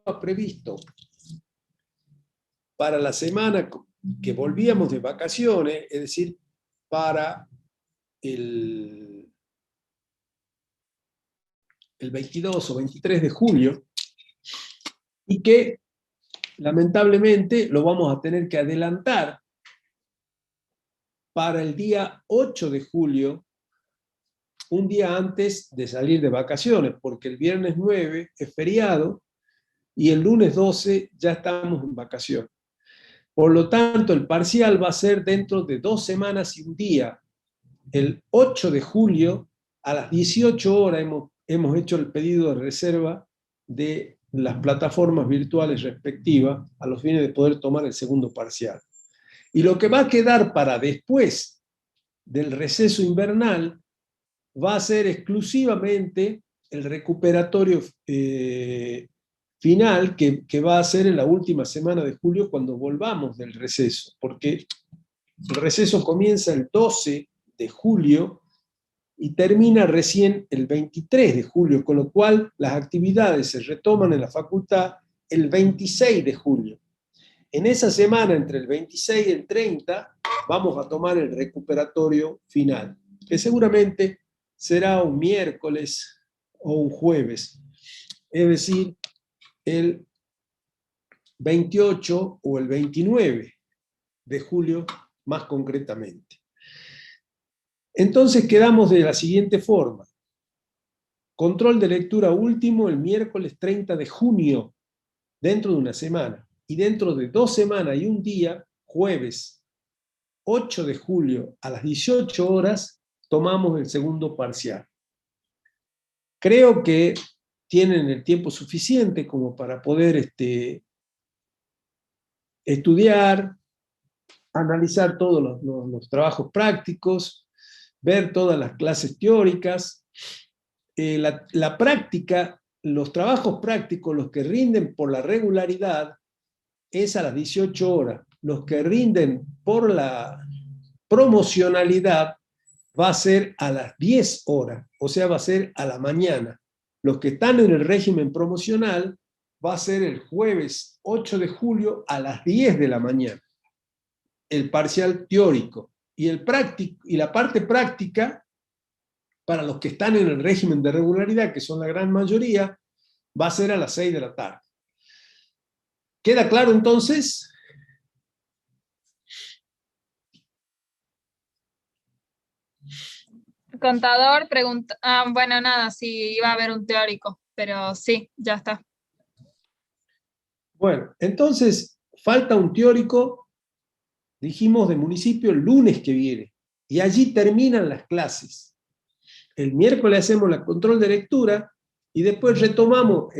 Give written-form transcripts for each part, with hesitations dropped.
previsto para la semana que volvíamos de vacaciones, es decir, para el 22 o 23 de julio, y que lamentablemente lo vamos a tener que adelantar para el día 8 de julio, un día antes de salir de vacaciones, porque el viernes 9 es feriado y el lunes 12 ya estamos en vacaciones. Por lo tanto, el parcial va a ser dentro de 2 semanas y un día. El 8 de julio, a las 18 horas, hemos hecho el pedido de reserva de las plataformas virtuales respectivas a los fines de poder tomar el segundo parcial. Y lo que va a quedar para después del receso invernal va a ser exclusivamente el recuperatorio final que va a ser en la última semana de julio cuando volvamos del receso, porque el receso comienza el 12 de julio y termina recién el 23 de julio, con lo cual las actividades se retoman en la facultad el 26 de julio. En esa semana, entre el 26 y el 30, vamos a tomar el recuperatorio final, que seguramente será un miércoles o un jueves, es decir, el 28 o el 29 de julio más concretamente. Entonces quedamos de la siguiente forma. Control de lectura último el miércoles 30 de junio, dentro de una semana. Y dentro de 2 semanas y un día, jueves 8 de julio a las 18 horas, tomamos el segundo parcial. Creo que tienen el tiempo suficiente como para poder estudiar, analizar todos los trabajos prácticos, ver todas las clases teóricas. La práctica, los trabajos prácticos, los que rinden por la regularidad, es a las 18 horas. Los que rinden por la promocionalidad va a ser a las 10 horas, o sea, va a ser a la mañana. Los que están en el régimen promocional va a ser el jueves 8 de julio a las 10 de la mañana, el parcial teórico. Y la parte práctica, para los que están en el régimen de regularidad, que son la gran mayoría, va a ser a las 6 de la tarde. ¿Queda claro entonces? Contador pregunta, bueno, nada, si iba a haber un teórico, pero sí, ya está. Bueno, entonces falta un teórico, dijimos, de municipio el lunes que viene, y allí terminan las clases. El miércoles hacemos el control de lectura y después retomamos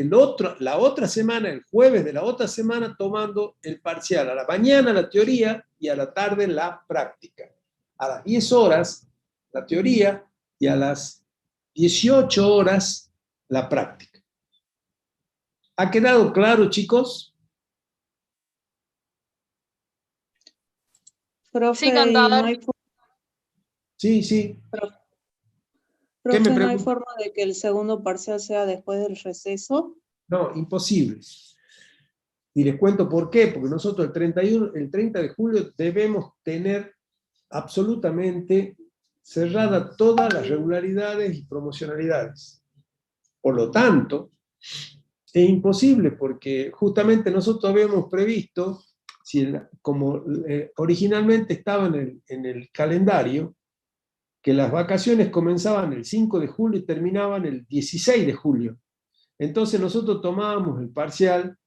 la otra semana, el jueves de la otra semana, tomando el parcial. A la mañana la teoría y a la tarde la práctica. A las 10 horas la teoría y a las 18 horas la práctica. ¿Ha quedado claro, chicos? Profe, Sí, contador. Sí. Profe, ¿no hay forma de que el segundo parcial sea después del receso? No, imposible. Y les cuento por qué, porque nosotros el 30 de julio debemos tener absolutamente cerradas todas las regularidades y promocionalidades. Por lo tanto, es imposible porque justamente nosotros habíamos previsto, como originalmente estaba en el calendario, que las vacaciones comenzaban el 5 de julio y terminaban el 16 de julio. Entonces nosotros tomábamos el parcial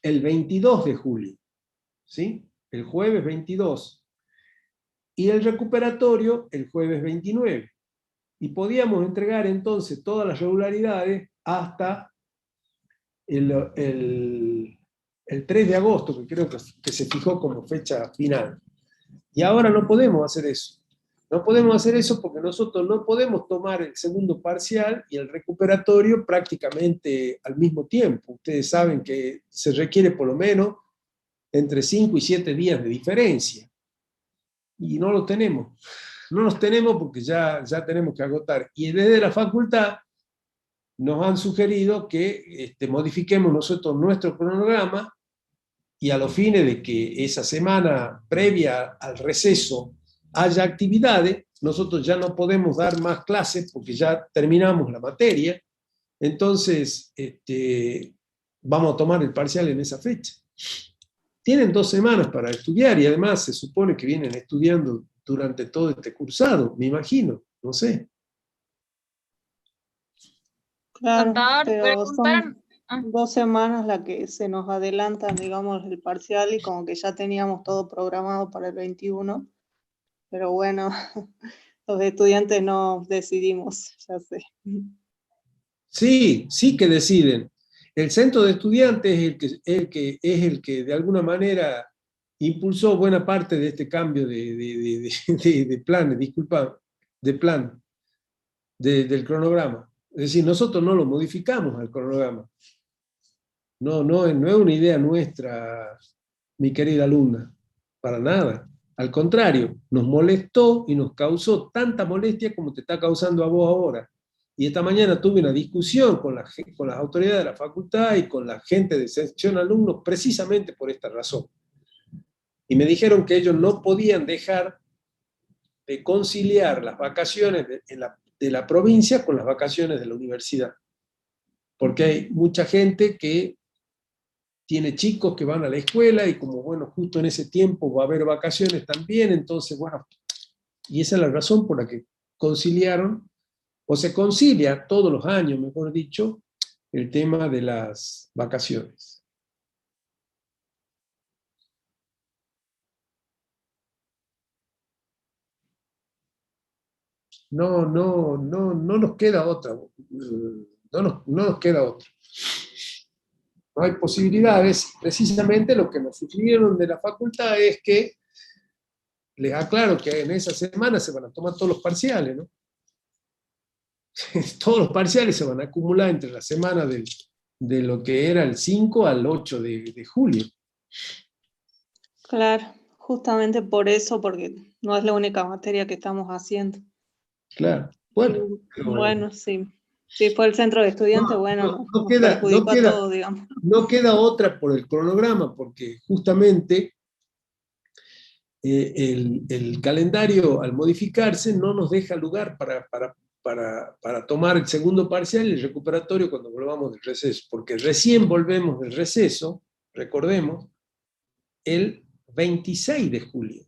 el 22 de julio, ¿sí? El jueves 22. Y el recuperatorio el jueves 29. Y podíamos entregar entonces todas las regularidades hasta el 3 de agosto, que creo que se fijó como fecha final. Y ahora no podemos hacer eso. No podemos hacer eso porque nosotros no podemos tomar el segundo parcial y el recuperatorio prácticamente al mismo tiempo. Ustedes saben que se requiere por lo menos entre 5 y 7 días de diferencia. Y no lo tenemos. No los tenemos porque ya tenemos que agotar. Y desde la facultad nos han sugerido que modifiquemos nosotros nuestro cronograma y a los fines de que esa semana previa al receso haya actividades, nosotros ya no podemos dar más clases porque ya terminamos la materia, entonces vamos a tomar el parcial en esa fecha. Tienen 2 semanas para estudiar y además se supone que vienen estudiando durante todo este cursado, me imagino, no sé. Claro, Contador, pero preguntaron. son 2 semanas la que se nos adelantan, digamos, el parcial y como que ya teníamos todo programado para el 21, pero bueno, los estudiantes no decidimos, ya sé. Sí, sí que deciden. El centro de estudiantes es el que de alguna manera impulsó buena parte de este cambio de planes, disculpa, de plan, del cronograma. Es decir, nosotros no lo modificamos al cronograma. No es una idea nuestra, mi querida alumna, para nada. Al contrario, nos molestó y nos causó tanta molestia como te está causando a vos ahora. Y esta mañana tuve una discusión con las autoridades de la facultad y con la gente de sección alumnos precisamente por esta razón. Y me dijeron que ellos no podían dejar de conciliar las vacaciones de la provincia con las vacaciones de la universidad. Porque hay mucha gente que tiene chicos que van a la escuela y como, bueno, justo en ese tiempo va a haber vacaciones también, entonces, bueno, y esa es la razón por la que conciliaron, o se concilia todos los años, mejor dicho, el tema de las vacaciones. No nos queda otra. No nos queda otra. No hay posibilidades. Precisamente lo que nos sugirieron de la facultad es que, les aclaro que en esa semana se van a tomar todos los parciales, ¿no? Todos los parciales se van a acumular entre la semana de lo que era el 5 al 8 de julio. Claro, justamente por eso, porque no es la única materia que estamos haciendo. Claro, bueno. Pero Bueno, sí. Si fue el centro de estudiantes, bueno, nos perjudicó a todos, digamos. No queda otra por el cronograma, porque justamente el calendario, al modificarse, no nos deja lugar para tomar el segundo parcial y el recuperatorio cuando volvamos del receso, porque recién volvemos del receso, recordemos, el 26 de julio.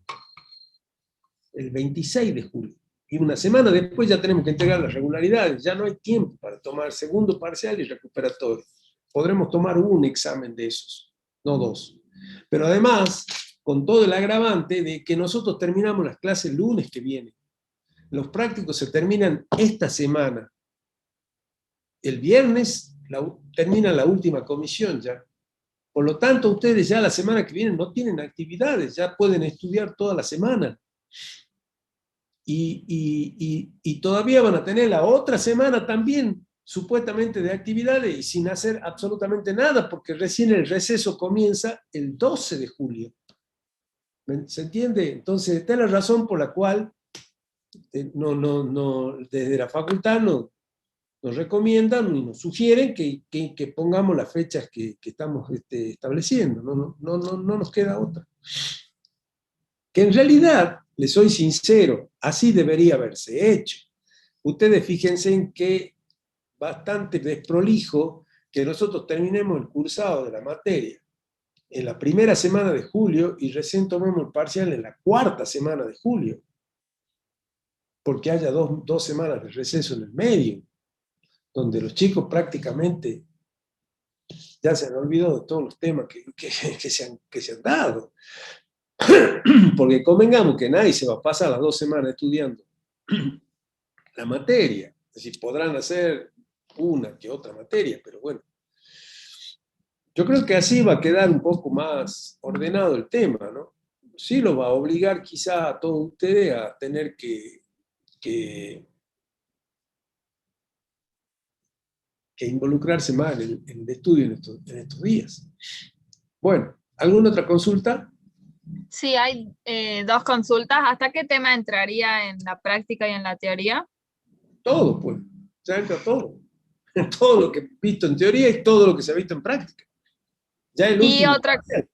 El 26 de julio. Y una semana después ya tenemos que entregar las regularidades, ya no hay tiempo para tomar segundo parcial y recuperatorio. Podremos tomar un examen de esos, no 2. Pero además, con todo el agravante de que nosotros terminamos las clases el lunes que viene. Los prácticos se terminan esta semana. El viernes termina la última comisión ya. Por lo tanto, ustedes ya la semana que viene no tienen actividades, ya pueden estudiar toda la semana. Y todavía van a tener la otra semana también, supuestamente de actividades, y sin hacer absolutamente nada, porque recién el receso comienza el 12 de julio. ¿Se entiende? Entonces, esta es la razón por la cual desde la facultad nos recomiendan y nos sugieren que pongamos las fechas que estamos estableciendo. No nos queda otra. Que en realidad, les soy sincero, así debería haberse hecho. Ustedes fíjense en que bastante desprolijo que nosotros terminemos el cursado de la materia en la primera semana de julio y recién tomemos el parcial en la cuarta semana de julio, porque haya dos semanas de receso en el medio, donde los chicos prácticamente ya se han olvidado de todos los temas que se han dado. Porque convengamos que nadie se va a pasar las 2 semanas estudiando la materia. Es decir, podrán hacer una que otra materia, pero bueno. Yo creo que así va a quedar un poco más ordenado el tema, ¿no? Sí lo va a obligar quizá a todos ustedes a tener que involucrarse más en el estudio en estos días. Bueno, ¿alguna otra consulta? Sí, hay 2 consultas. ¿Hasta qué tema entraría en la práctica y en la teoría? Todo, pues. Ya entra todo. todo lo que he visto en teoría y todo lo que se ha visto en práctica. Ya el Y último otra parcial,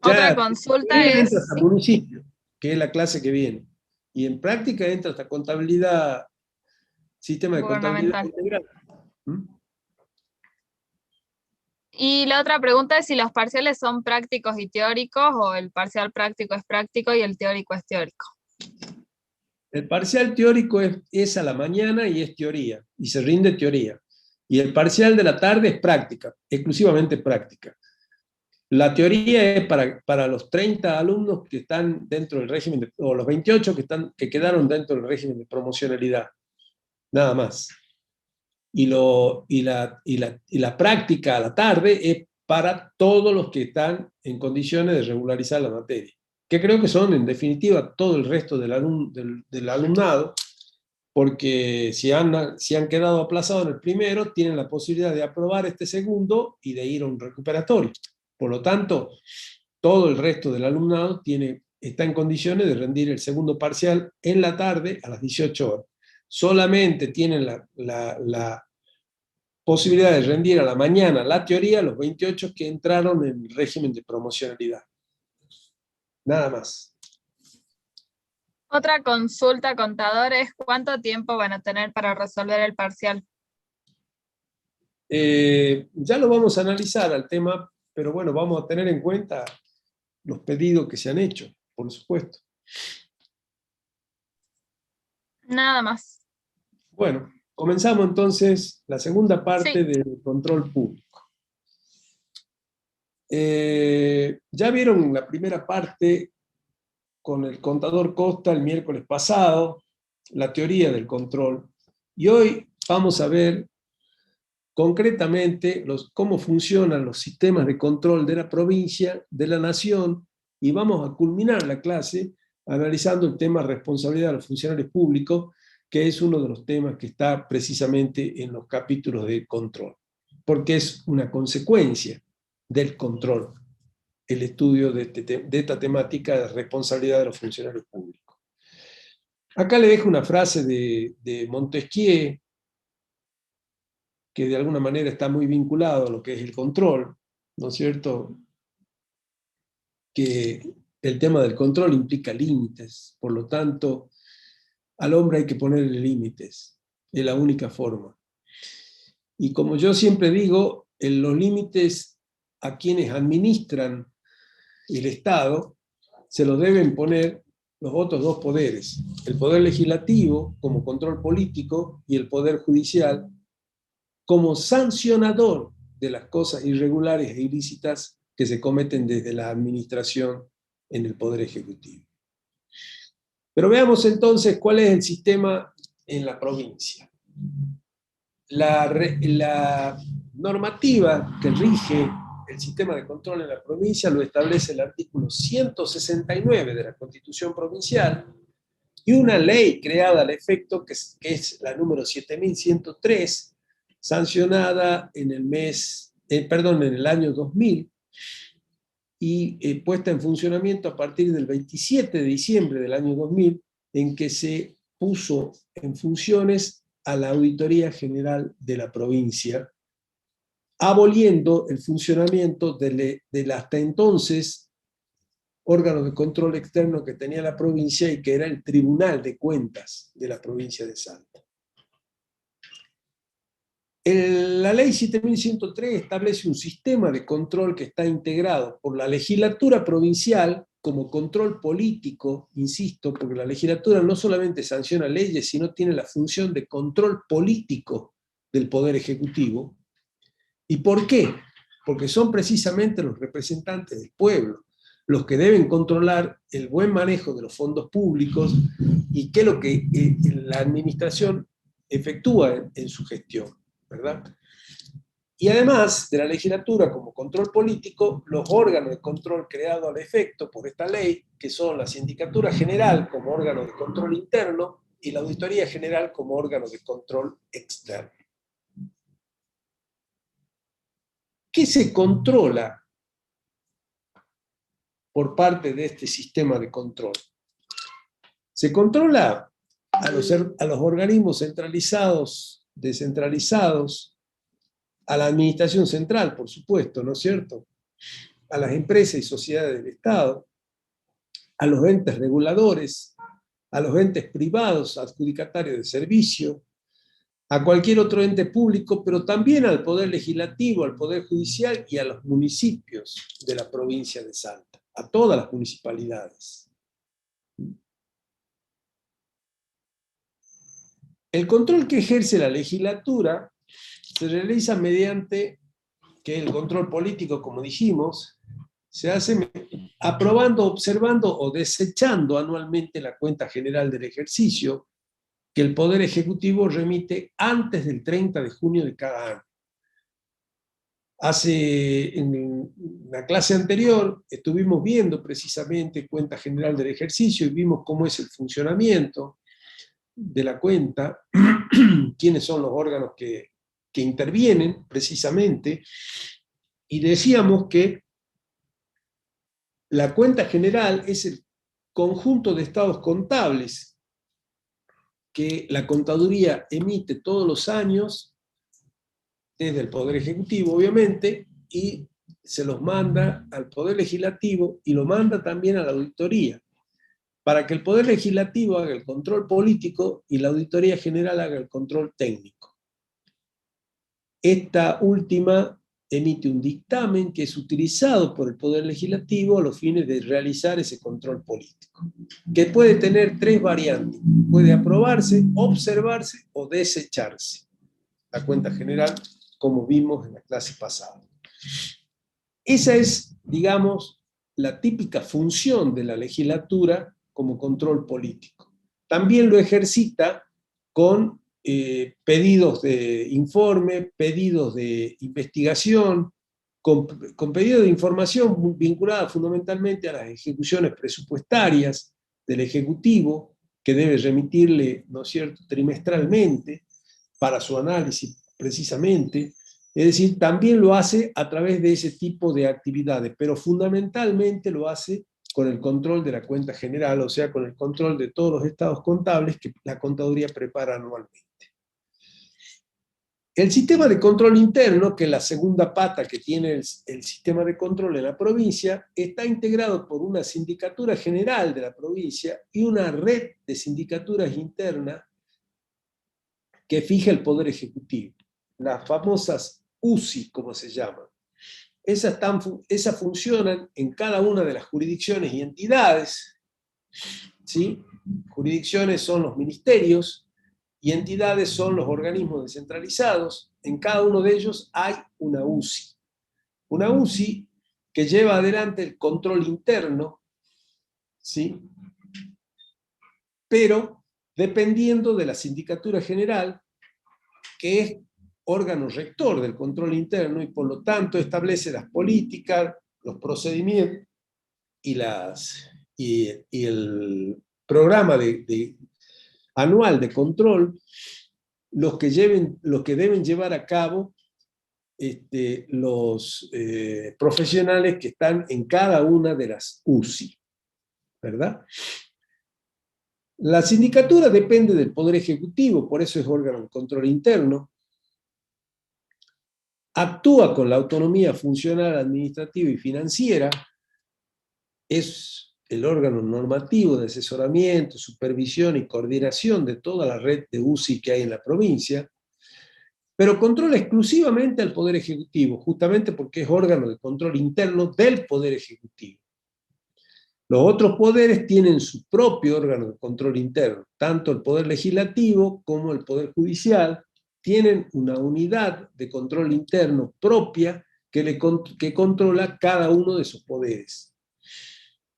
Otra ya consulta teoría entra es, hasta municipio, que es la clase que viene. Y en práctica entra hasta contabilidad, sistema de contabilidad gubernamental. integral. ¿Mm? Y la otra pregunta es si los parciales son prácticos y teóricos, o el parcial práctico es práctico y el teórico es teórico. El parcial teórico es a la mañana y es teoría, y se rinde teoría. Y el parcial de la tarde es práctica, exclusivamente práctica. La teoría es para los 30 alumnos que están dentro del régimen, o los 28 que quedaron dentro del régimen de promocionalidad, nada más. Y la práctica a la tarde es para todos los que están en condiciones de regularizar la materia, que creo que son, en definitiva, todo el resto del alumnado, porque si han quedado aplazados en el primero, tienen la posibilidad de aprobar este segundo y de ir a un recuperatorio. Por lo tanto, todo el resto del alumnado está en condiciones de rendir el segundo parcial en la tarde a las 18 horas. Solamente tienen la posibilidad de rendir a la mañana la teoría los 28 que entraron en el régimen de promocionalidad. Nada más. Otra consulta, contadores, ¿cuánto tiempo van a tener para resolver el parcial? Ya lo vamos a analizar al tema, pero bueno, vamos a tener en cuenta los pedidos que se han hecho, por supuesto. Nada más. Bueno, comenzamos entonces la segunda parte Sí. del control público. Ya vieron la primera parte con el contador Costa el miércoles pasado, la teoría del control. Y hoy vamos a ver concretamente cómo funcionan los sistemas de control de la provincia, de la nación, y vamos a culminar la clase analizando el tema responsabilidad de los funcionarios públicos, que es uno de los temas que está precisamente en los capítulos de control, porque es una consecuencia del control, el estudio de esta temática de responsabilidad de los funcionarios públicos. Acá le dejo una frase de Montesquieu, que de alguna manera está muy vinculado a lo que es el control, ¿no es cierto? Que el tema del control implica límites, por lo tanto, al hombre hay que ponerle límites, es la única forma. Y como yo siempre digo, en los límites a quienes administran el Estado se los deben poner los otros dos poderes, el poder legislativo como control político y el poder judicial como sancionador de las cosas irregulares e ilícitas que se cometen desde la administración en el Poder Ejecutivo. Pero veamos entonces cuál es el sistema en la provincia. La normativa que rige el sistema de control en la provincia lo establece el artículo 169 de la Constitución Provincial y una ley creada al efecto que es la número 7103, sancionada en el año 2000 y puesta en funcionamiento a partir del 27 de diciembre del año 2000, en que se puso en funciones a la Auditoría General de la provincia, aboliendo el funcionamiento del hasta entonces órgano de control externo que tenía la provincia y que era el Tribunal de Cuentas de la provincia de Salta. La ley 7103 establece un sistema de control que está integrado por la legislatura provincial como control político, insisto, porque la legislatura no solamente sanciona leyes, sino tiene la función de control político del Poder Ejecutivo. ¿Y por qué? Porque son precisamente los representantes del pueblo los que deben controlar el buen manejo de los fondos públicos y qué es lo que la administración efectúa en su gestión, ¿verdad? Y además de la legislatura como control político, los órganos de control creados al efecto por esta ley, que son la Sindicatura General como órgano de control interno y la Auditoría General como órgano de control externo. ¿Qué se controla por parte de este sistema de control? Se controla a los organismos centralizados descentralizados, a la administración central, por supuesto, ¿no es cierto?, a las empresas y sociedades del Estado, a los entes reguladores, a los entes privados adjudicatarios de servicio, a cualquier otro ente público, pero también al Poder Legislativo, al Poder Judicial y a los municipios de la provincia de Salta, a todas las municipalidades. El control que ejerce la legislatura se realiza mediante que el control político, como dijimos, se hace aprobando, observando o desechando anualmente la cuenta general del ejercicio que el Poder Ejecutivo remite antes del 30 de junio de cada año. En la clase anterior estuvimos viendo precisamente cuenta general del ejercicio y vimos cómo es el funcionamiento de la cuenta, quiénes son los órganos que intervienen precisamente, y decíamos que la cuenta general es el conjunto de estados contables que la contaduría emite todos los años, desde el Poder Ejecutivo, obviamente, y se los manda al Poder Legislativo y lo manda también a la auditoría, para que el Poder Legislativo haga el control político y la Auditoría General haga el control técnico. Esta última emite un dictamen que es utilizado por el Poder Legislativo a los fines de realizar ese control político, que puede tener tres variantes: puede aprobarse, observarse o desecharse. La cuenta general, como vimos en la clase pasada. Esa es, digamos, la típica función de la legislatura como control político. También lo ejercita con pedidos de informe, pedidos de investigación, con pedidos de información vinculada fundamentalmente a las ejecuciones presupuestarias del Ejecutivo, que debe remitirle, ¿no es cierto?, trimestralmente para su análisis precisamente. Es decir, también lo hace a través de ese tipo de actividades, pero fundamentalmente lo hace con el control de la cuenta general, o sea, con el control de todos los estados contables que la contaduría prepara anualmente. El sistema de control interno, que es la segunda pata que tiene el sistema de control en la provincia, está integrado por una sindicatura general de la provincia y una red de sindicaturas internas que fija el Poder Ejecutivo, las famosas UCI, como se llaman. Esas funcionan en cada una de las jurisdicciones y entidades, ¿sí? Jurisdicciones son los ministerios y entidades son los organismos descentralizados. En cada uno de ellos hay una UCI. Una UCI que lleva adelante el control interno, ¿sí?, pero dependiendo de la Sindicatura General, que es órgano rector del control interno y por lo tanto establece las políticas, los procedimientos y el programa anual de control, los que deben llevar a cabo los profesionales que están en cada una de las UCI, ¿verdad? La sindicatura depende del Poder Ejecutivo, por eso es órgano de control interno. Actúa con la autonomía funcional, administrativa y financiera. Es el órgano normativo de asesoramiento, supervisión y coordinación de toda la red de UCI que hay en la provincia, pero controla exclusivamente al Poder Ejecutivo, justamente porque es órgano de control interno del Poder Ejecutivo. Los otros poderes tienen su propio órgano de control interno, tanto el Poder Legislativo como el Poder Judicial tienen una unidad de control interno propia que controla cada uno de sus poderes.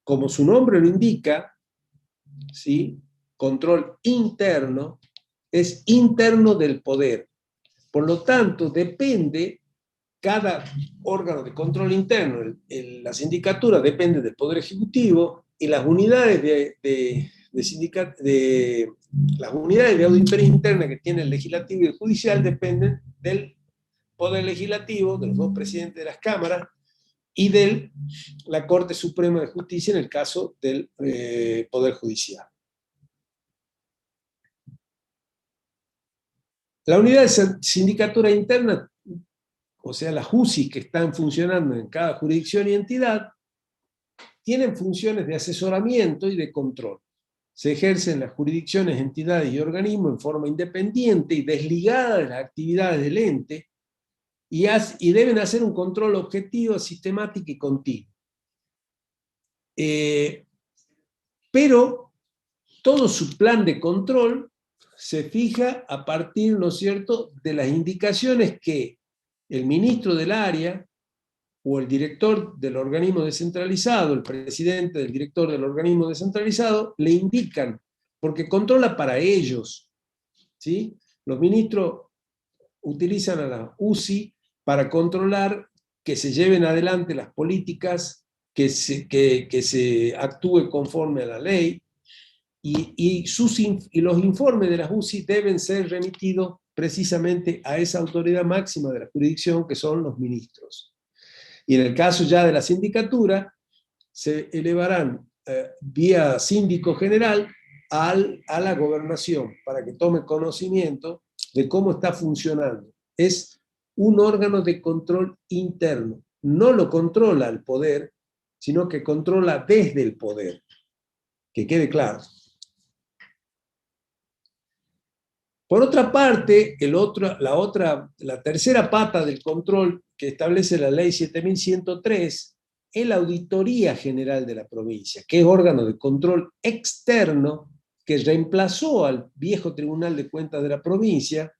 Como su nombre lo indica, ¿sí?, control interno, es interno del poder. Por lo tanto, depende. Cada órgano de control interno, la sindicatura depende del Poder Ejecutivo y las unidades las unidades de auditoría interna que tiene el Legislativo y el Judicial dependen del Poder Legislativo, de los dos presidentes de las cámaras y de la Corte Suprema de Justicia en el caso del Poder Judicial. La unidad de sindicatura interna, o sea, las UCI que están funcionando en cada jurisdicción y entidad, tienen funciones de asesoramiento y de control. Se ejercen las jurisdicciones, entidades y organismos en forma independiente y desligada de las actividades del ente, y deben hacer un control objetivo, sistemático y continuo. Pero todo su plan de control se fija a partir, ¿no es cierto?, de las indicaciones que el ministro del área o el director del organismo descentralizado, el presidente del director del organismo descentralizado, le indican, porque controla para ellos, ¿sí? Los ministros utilizan a la UCI para controlar que se lleven adelante las políticas, que se actúe conforme a la ley, y los informes de las UCI deben ser remitidos precisamente a esa autoridad máxima de la jurisdicción, que son los ministros. Y en el caso ya de la sindicatura, se elevarán vía síndico general a la gobernación para que tome conocimiento de cómo está funcionando. Es un órgano de control interno. No lo controla el poder, sino que controla desde el poder. Que quede claro. Por otra parte, la tercera pata del control que establece la ley 7103 es la Auditoría General de la provincia, que es órgano de control externo que reemplazó al viejo Tribunal de Cuentas de la provincia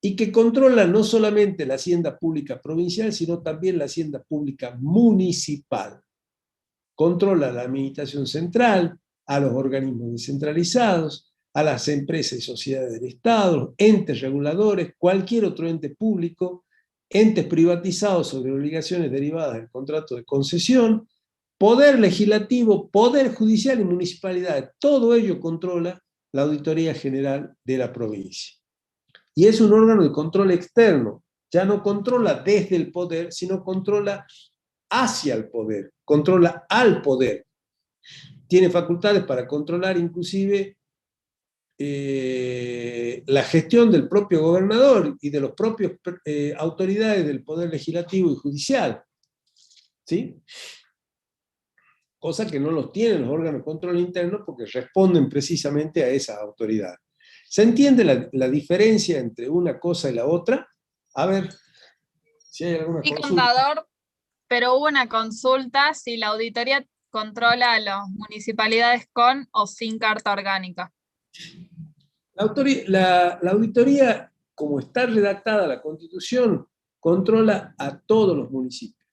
y que controla no solamente la hacienda pública provincial, sino también la hacienda pública municipal. Controla la administración central, a los organismos descentralizados, a las empresas y sociedades del Estado, entes reguladores, cualquier otro ente público, entes privatizados sobre obligaciones derivadas del contrato de concesión, poder legislativo, poder judicial y municipalidades. Todo ello controla la Auditoría General de la provincia. Y es un órgano de control externo. Ya no controla desde el poder, sino controla hacia el poder, controla al poder. Tiene facultades para controlar inclusive la gestión del propio gobernador y de los propios autoridades del poder legislativo y judicial. ¿Sí? Cosa que no los tienen los órganos de control interno porque responden precisamente a esa autoridad. ¿Se entiende la diferencia entre una cosa y la otra? A ver, si hay alguna Sí, consulta. contador, pero hubo una consulta si la auditoría controla a las municipalidades con o sin carta orgánica. La auditoría, como está redactada la Constitución, controla a todos los municipios.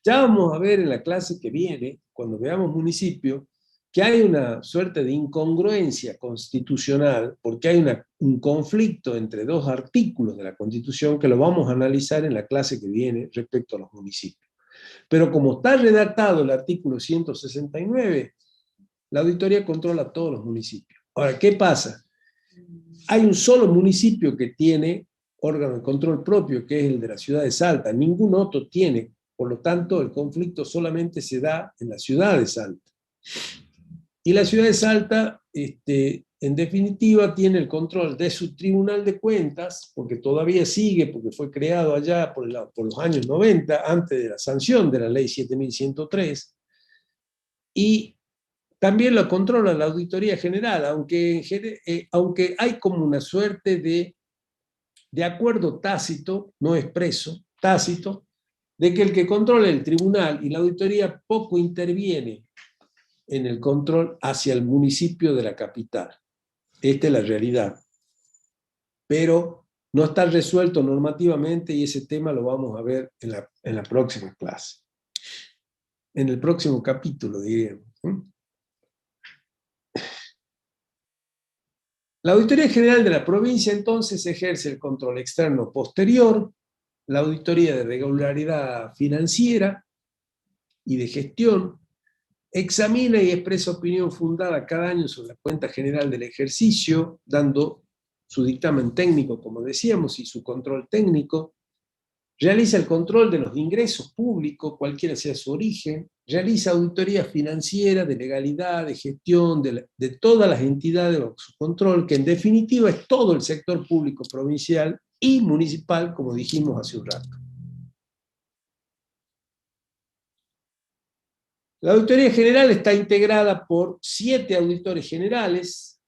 Ya vamos a ver en la clase que viene, cuando veamos municipios, que hay una suerte de incongruencia constitucional, porque hay un conflicto entre dos artículos de la Constitución que lo vamos a analizar en la clase que viene respecto a los municipios. Pero como está redactado el artículo 169, la auditoría controla a todos los municipios. Ahora, ¿qué pasa? Hay un solo municipio que tiene órgano de control propio, que es el de la ciudad de Salta. Ningún otro tiene. Por lo tanto, el conflicto solamente se da en la ciudad de Salta. Y la ciudad de Salta, en definitiva, tiene el control de su Tribunal de Cuentas, porque todavía sigue, porque fue creado allá por los años 90, antes de la sanción de la ley 7103, y también lo controla la Auditoría General, aunque hay como una suerte de acuerdo tácito, no expreso, tácito, de que el que controla el tribunal y la auditoría poco interviene en el control hacia el municipio de la capital. Esta es la realidad. Pero no está resuelto normativamente y ese tema lo vamos a ver en la próxima clase. En el próximo capítulo, diríamos. La Auditoría General de la provincia entonces ejerce el control externo posterior, la auditoría de regularidad financiera y de gestión, examina y expresa opinión fundada cada año sobre la cuenta general del ejercicio, dando su dictamen técnico, como decíamos, y su control técnico, realiza el control de los ingresos públicos, cualquiera sea su origen, realiza auditoría financiera, de legalidad, de gestión, de todas las entidades bajo su control, que en definitiva es todo el sector público provincial y municipal, como dijimos hace un rato. La Auditoría General está integrada por 5 auditores generales,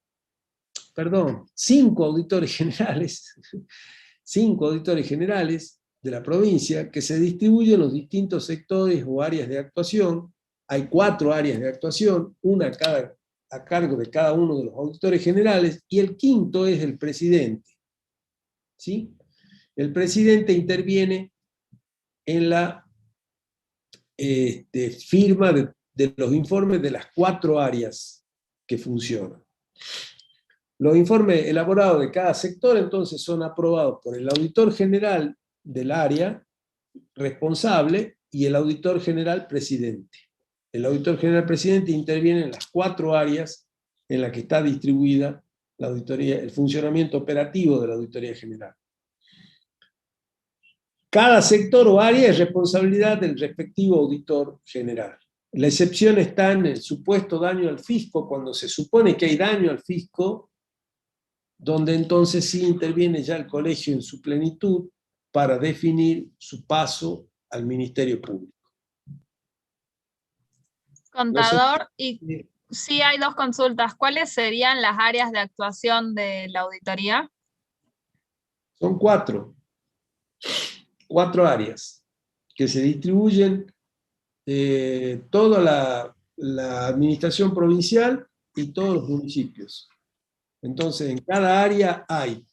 5 auditores generales de la provincia, que se distribuyen en los distintos sectores o áreas de actuación. Hay 4 áreas de actuación, una a cargo de cada uno de los auditores generales, y el quinto es el presidente. ¿Sí? El presidente interviene en la firma de los informes de las 4 áreas que funcionan. Los informes elaborados de cada sector entonces son aprobados por el auditor general del área responsable y el auditor general presidente. El auditor general presidente interviene en las 4 áreas en las que está distribuida la auditoría, el funcionamiento operativo de la Auditoría General. Cada sector o área es responsabilidad del respectivo auditor general. La excepción está en el supuesto daño al fisco, cuando se supone que hay daño al fisco, donde entonces sí interviene ya el colegio en su plenitud para definir su paso al Ministerio Público. Contador, y sí hay 2 consultas. ¿Cuáles serían las áreas de actuación de la auditoría? Son 4 áreas que se distribuyen toda la administración provincial y todos los municipios. Entonces, en cada área hay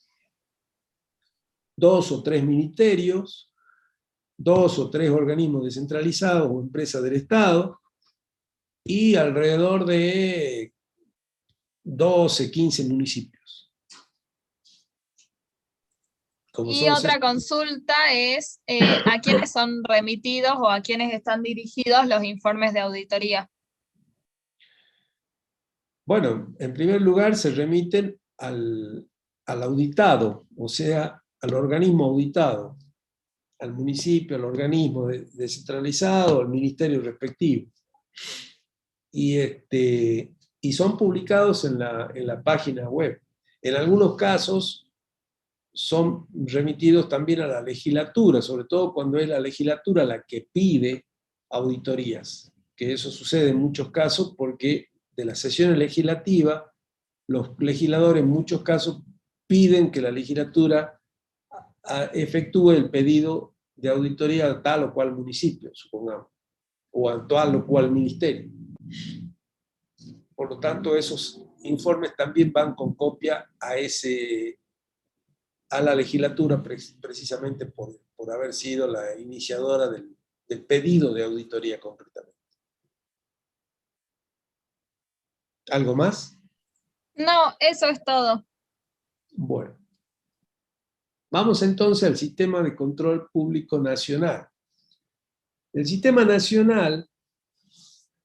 2 o 3 ministerios, 2 o 3 organismos descentralizados o empresas del Estado, y alrededor de 12, 15 municipios. Y otra consulta es, ¿a quiénes son remitidos o a quiénes están dirigidos los informes de auditoría? Bueno, en primer lugar se remiten al auditado, o sea, al organismo auditado, al municipio, al organismo descentralizado, al ministerio respectivo. Y son publicados en la página web. En algunos casos son remitidos también a la legislatura, sobre todo cuando es la legislatura la que pide auditorías, que eso sucede en muchos casos porque de las sesiones legislativas, los legisladores en muchos casos piden que la legislatura efectúe el pedido de auditoría a tal o cual municipio, supongamos, o a tal o cual ministerio. Por lo tanto, esos informes también van con copia a la legislatura, precisamente por haber sido la iniciadora del pedido de auditoría concretamente. ¿Algo más? No, eso es todo. Bueno. Vamos entonces al Sistema de Control Público Nacional. El Sistema Nacional,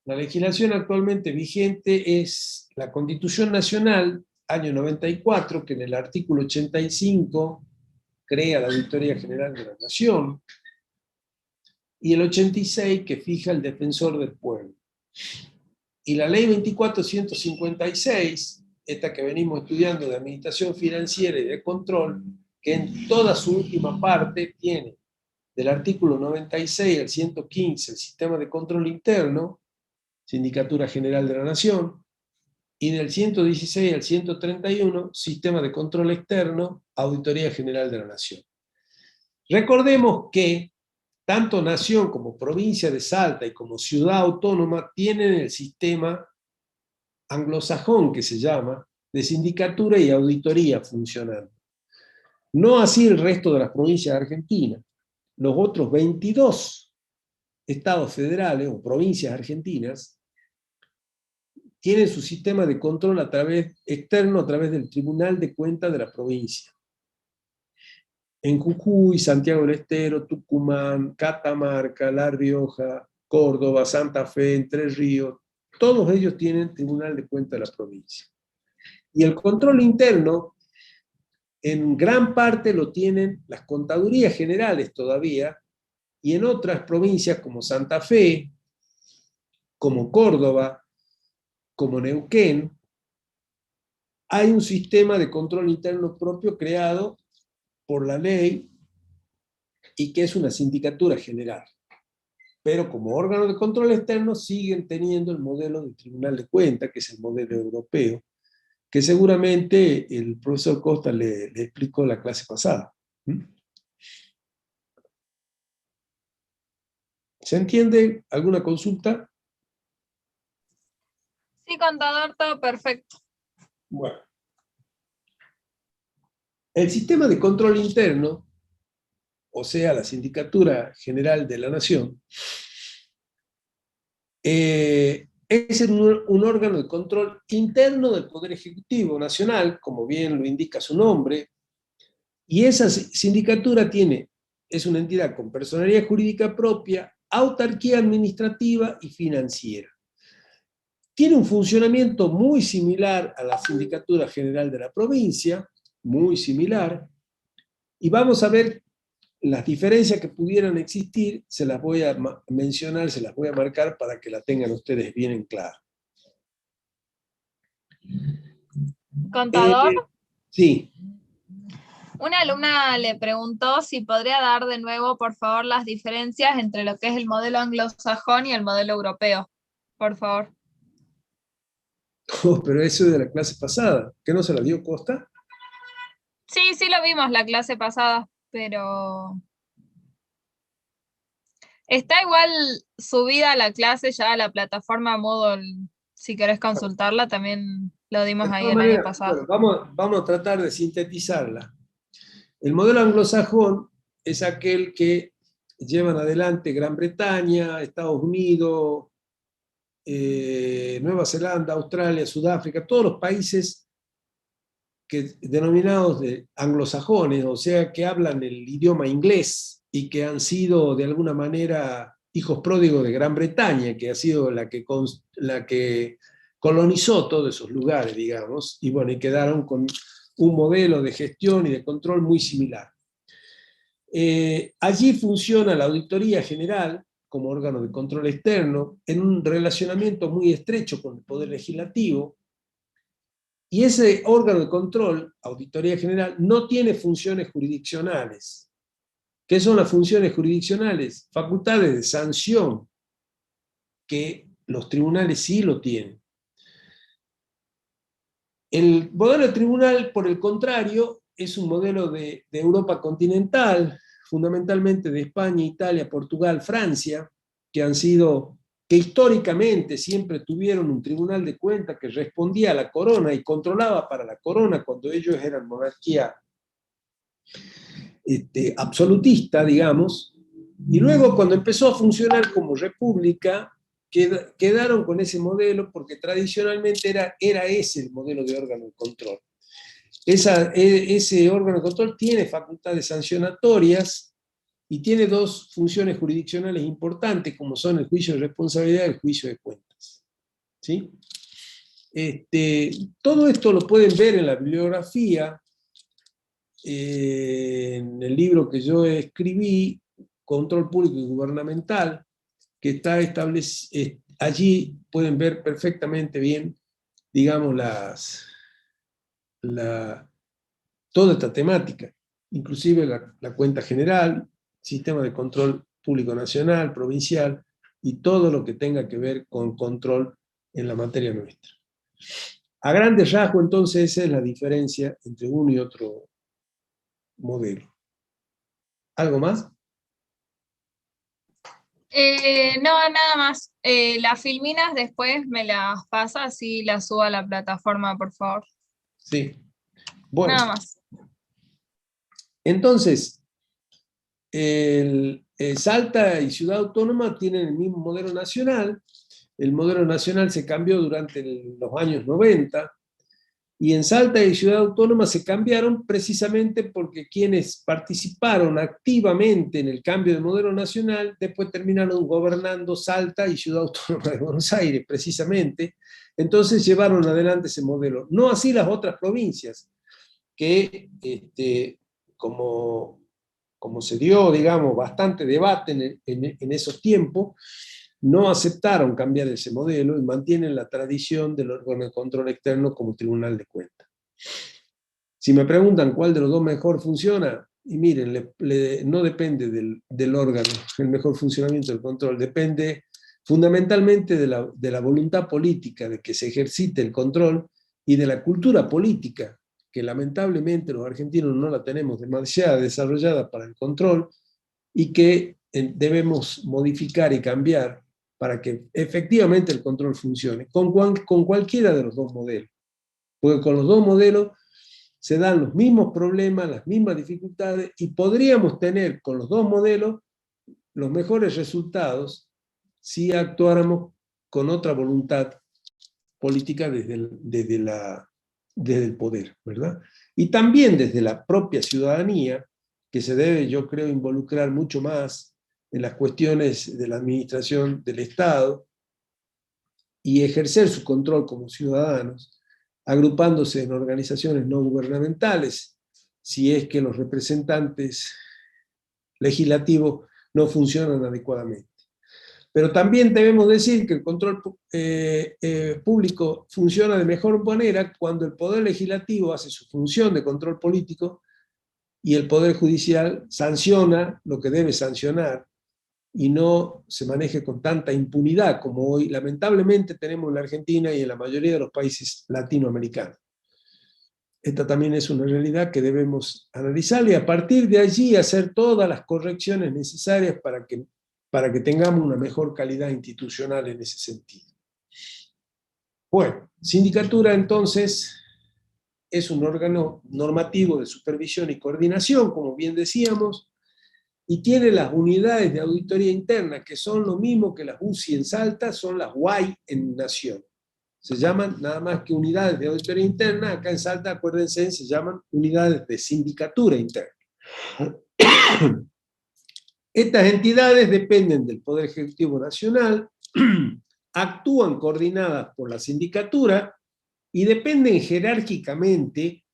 la legislación actualmente vigente es la Constitución Nacional, año 94, que en el artículo 85 crea la Auditoría General de la Nación, y el 86 que fija el Defensor del Pueblo. Y la Ley 24.156, esta que venimos estudiando de Administración Financiera y de Control, que en toda su última parte tiene del artículo 96 al 115 el Sistema de Control Interno, Sindicatura General de la Nación, y del 116 al 131, Sistema de Control Externo, Auditoría General de la Nación. Recordemos que tanto Nación como Provincia de Salta y como Ciudad Autónoma tienen el sistema anglosajón, que se llama, de sindicatura y auditoría funcionando. No así el resto de las provincias argentinas. Los otros 22 estados federales o provincias argentinas tienen su sistema de control externo a través del Tribunal de Cuentas de la provincia. En Jujuy, Santiago del Estero, Tucumán, Catamarca, La Rioja, Córdoba, Santa Fe, Entre Ríos, todos ellos tienen Tribunal de Cuentas de la provincia. Y el control interno en gran parte lo tienen las contadurías generales todavía, y en otras provincias como Santa Fe, como Córdoba, como Neuquén, hay un sistema de control interno propio creado por la ley y que es una sindicatura general. Pero como órgano de control externo siguen teniendo el modelo del Tribunal de Cuentas, que es el modelo europeo, que seguramente el profesor Costa le explicó la clase pasada. ¿Se entiende? ¿Alguna consulta? Sí, contador, todo perfecto. Bueno. El sistema de control interno, o sea, la Sindicatura General de la Nación, es un órgano de control interno del Poder Ejecutivo Nacional, como bien lo indica su nombre, y esa sindicatura es una entidad con personalidad jurídica propia, autarquía administrativa y financiera. Tiene un funcionamiento muy similar a la Sindicatura General de la provincia, muy similar, y vamos a ver las diferencias que pudieran existir, se las voy a mencionar, se las voy a marcar para que la tengan ustedes bien en claro. Contador, Sí. una alumna le preguntó si podría dar de nuevo, por favor, las diferencias entre lo que es el modelo anglosajón y el modelo europeo. Por favor. Oh, pero eso es de la clase pasada, ¿qué no se la dio Costa? Sí, sí lo vimos la clase pasada, pero está igual subida la clase ya a la plataforma Moodle. Si querés consultarla, también lo dimos De ahí todas el año maneras, pasado. bueno, vamos a tratar de sintetizarla. El modelo anglosajón es aquel que llevan adelante Gran Bretaña, Estados Unidos, Nueva Zelanda, Australia, Sudáfrica, todos los países denominados de anglosajones, o sea, que hablan el idioma inglés y que han sido de alguna manera hijos pródigos de Gran Bretaña, que ha sido la que colonizó todos esos lugares, digamos, y bueno, y quedaron con un modelo de gestión y de control muy similar. Allí funciona la Auditoría General como órgano de control externo en un relacionamiento muy estrecho con el Poder Legislativo, y ese órgano de control, Auditoría General, no tiene funciones jurisdiccionales. ¿Qué son las funciones jurisdiccionales? Facultades de sanción, que los tribunales sí lo tienen. El modelo de tribunal, por el contrario, es un modelo de Europa continental, fundamentalmente de España, Italia, Portugal, Francia, que históricamente siempre tuvieron un tribunal de cuentas que respondía a la corona y controlaba para la corona cuando ellos eran monarquía absolutista, digamos, y luego cuando empezó a funcionar como república, quedaron con ese modelo porque tradicionalmente era ese el modelo de órgano de control. Ese órgano de control tiene facultades sancionatorias y tiene dos funciones jurisdiccionales importantes, como son el juicio de responsabilidad y el juicio de cuentas. ¿Sí? Todo esto lo pueden ver en la bibliografía, en el libro que yo escribí, Control Público y Gubernamental, que está establecido. Allí pueden ver perfectamente bien, digamos, toda esta temática, inclusive la cuenta general, sistema de control público nacional, provincial, y todo lo que tenga que ver con control en la materia nuestra. A grandes rasgos, entonces, esa es la diferencia entre uno y otro modelo. ¿Algo más? No, nada más. Las filminas después me las pasa, así las subo a la plataforma, por favor. Sí. Bueno, Nada más. entonces, Salta y Ciudad Autónoma tienen el mismo modelo nacional. El modelo nacional se cambió durante los años 90, y en Salta y Ciudad Autónoma se cambiaron precisamente porque quienes participaron activamente en el cambio de modelo nacional después terminaron gobernando Salta y Ciudad Autónoma de Buenos Aires, precisamente. Entonces llevaron adelante ese modelo. No así las otras provincias, que, como se dio, digamos, bastante debate en esos tiempos, no aceptaron cambiar ese modelo y mantienen la tradición del órgano de control externo como Tribunal de Cuentas. Si me preguntan cuál de los dos mejor funciona, y miren, no depende del órgano, el mejor funcionamiento del control, depende fundamentalmente de la voluntad política, de que se ejercite el control, y de la cultura política, que lamentablemente los argentinos no la tenemos demasiado desarrollada para el control, y que debemos modificar y cambiar para que efectivamente el control funcione, con cualquiera de los dos modelos. Porque con los dos modelos se dan los mismos problemas, las mismas dificultades, y podríamos tener con los dos modelos los mejores resultados si actuáramos con otra voluntad política desde el poder, ¿verdad? Y también desde la propia ciudadanía, que se debe, yo creo, involucrar mucho más en las cuestiones de la administración del Estado y ejercer su control como ciudadanos, agrupándose en organizaciones no gubernamentales, si es que los representantes legislativos no funcionan adecuadamente. Pero también debemos decir que el control público funciona de mejor manera cuando el Poder Legislativo hace su función de control político y el Poder Judicial sanciona lo que debe sancionar y no se maneje con tanta impunidad como hoy lamentablemente tenemos en la Argentina y en la mayoría de los países latinoamericanos. Esta también es una realidad que debemos analizar y a partir de allí hacer todas las correcciones necesarias para que tengamos una mejor calidad institucional en ese sentido. Bueno, sindicatura entonces es un órgano normativo de supervisión y coordinación, como bien decíamos, y tiene las unidades de auditoría interna, que son lo mismo que las UCI en Salta, son las UAI en Nación. Se llaman nada más que unidades de auditoría interna, acá en Salta, acuérdense, se llaman unidades de sindicatura interna. Estas entidades dependen del Poder Ejecutivo Nacional, actúan coordinadas por la sindicatura y dependen jerárquicamente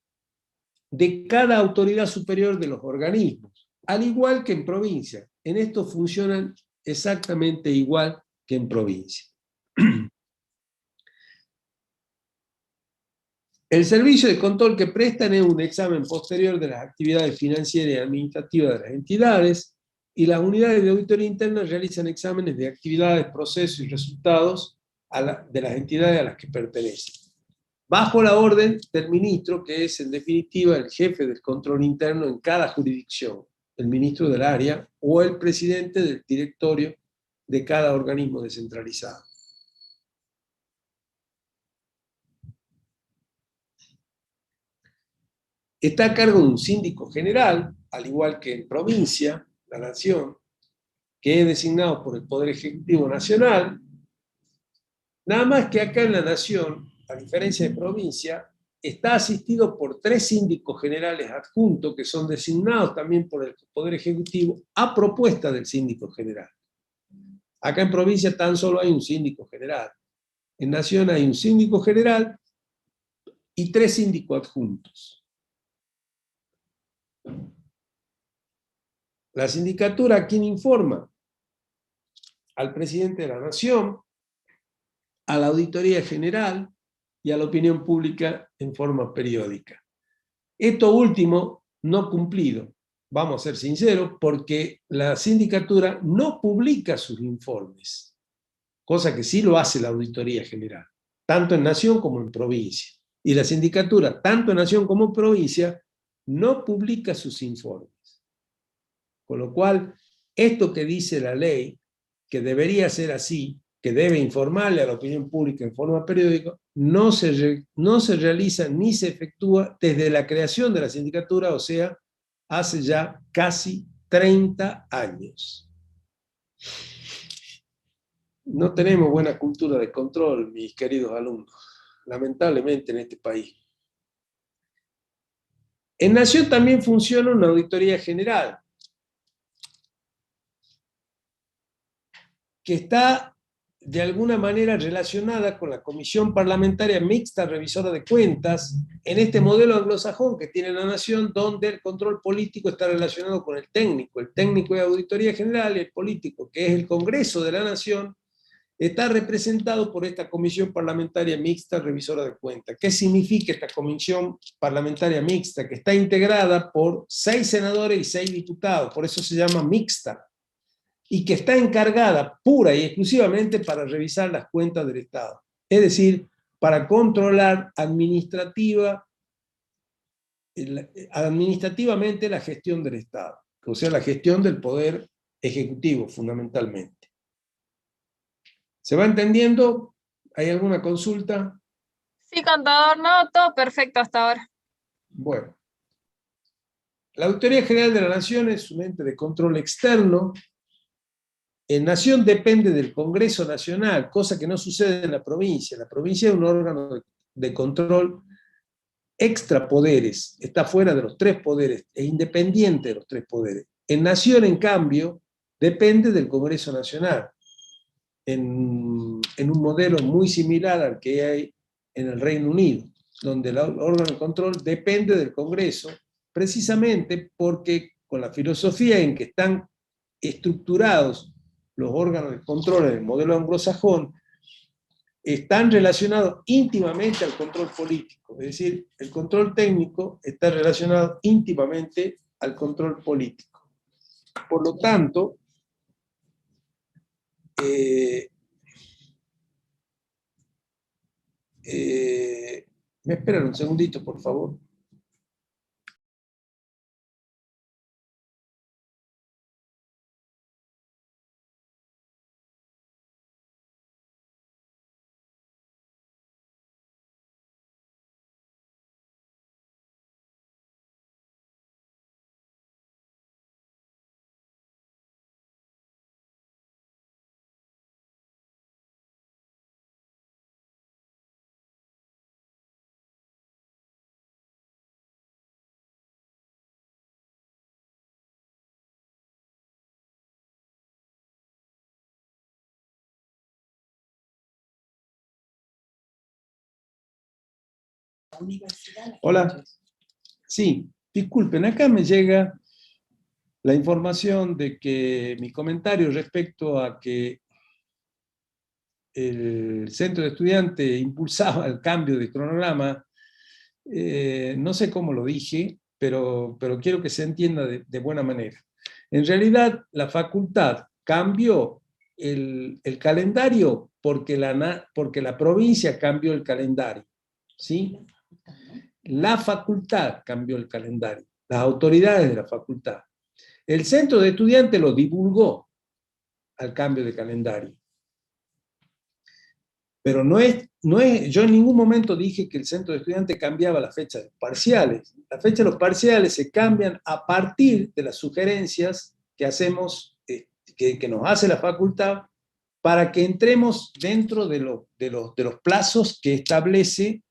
de cada autoridad superior de los organismos, al igual que en provincia. En esto funcionan exactamente igual que en provincia. El servicio de control que prestan es un examen posterior de las actividades financieras y administrativas de las entidades, y las unidades de auditoría interna realizan exámenes de actividades, procesos y resultados de las entidades a las que pertenecen, bajo la orden del ministro, que es en definitiva el jefe del control interno en cada jurisdicción, el ministro del área o el presidente del directorio de cada organismo descentralizado. Está a cargo de un síndico general, al igual que en provincia, la nación, que es designado por el Poder Ejecutivo Nacional. Nada más que acá en la nación, a diferencia de provincia, está asistido por 3 síndicos generales adjuntos que son designados también por el Poder Ejecutivo a propuesta del síndico general. Acá en provincia tan solo hay un síndico general. En nación hay un síndico general y 3 síndicos adjuntos. La sindicatura, ¿a quién informa? Al presidente de la nación, a la auditoría general y a la opinión pública en forma periódica. Esto último no cumplido, vamos a ser sinceros, porque la sindicatura no publica sus informes, cosa que sí lo hace la auditoría general, tanto en nación como en provincia. Y la sindicatura, tanto en nación como en provincia, no publica sus informes. Con lo cual, esto que dice la ley, que debería ser así, que debe informarle a la opinión pública en forma periódica, no se realiza ni se efectúa desde la creación de la sindicatura, o sea, hace ya casi 30 años. No tenemos buena cultura de control, mis queridos alumnos, lamentablemente en este país. En Nación también funciona una auditoría general, que está de alguna manera relacionada con la Comisión Parlamentaria Mixta Revisora de Cuentas, en este modelo anglosajón que tiene la nación, donde el control político está relacionado con el técnico de Auditoría General, y el político, que es el Congreso de la Nación, está representado por esta Comisión Parlamentaria Mixta Revisora de Cuentas. ¿Qué significa esta Comisión Parlamentaria Mixta? Que está integrada por 6 senadores y 6 diputados, por eso se llama mixta, y que está encargada pura y exclusivamente para revisar las cuentas del Estado. Es decir, para controlar administrativamente la gestión del Estado, o sea, la gestión del Poder Ejecutivo, fundamentalmente. ¿Se va entendiendo? ¿Hay alguna consulta? Sí, contador, no, todo perfecto hasta ahora. Bueno. La Auditoría General de la Nación es un ente de control externo. En Nación depende del Congreso Nacional, cosa que no sucede en la provincia. La provincia es un órgano de control extra poderes, está fuera de los 3 poderes, es independiente de los 3 poderes. En Nación, en cambio, depende del Congreso Nacional, en un modelo muy similar al que hay en el Reino Unido, donde el órgano de control depende del Congreso, precisamente porque con la filosofía en que están estructurados los órganos de control en el modelo anglosajón, están relacionados íntimamente al control político. Es decir, el control técnico está relacionado íntimamente al control político. Por lo tanto, ¿me esperan un segundito, por favor? Hola. Sí, disculpen, acá me llega la información de que mi comentario respecto a que el centro de estudiantes impulsaba el cambio de cronograma, no sé cómo lo dije, pero quiero que se entienda de buena manera. En realidad, la facultad cambió el calendario porque la provincia cambió el calendario, ¿sí? La facultad cambió el calendario, las autoridades de la facultad. El centro de estudiantes lo divulgó al cambio de calendario. Pero yo en ningún momento dije que el centro de estudiantes cambiaba la fecha de los parciales. La fecha de los parciales se cambian a partir de las sugerencias que hacemos, que nos hace la facultad, para que entremos dentro de los plazos que establece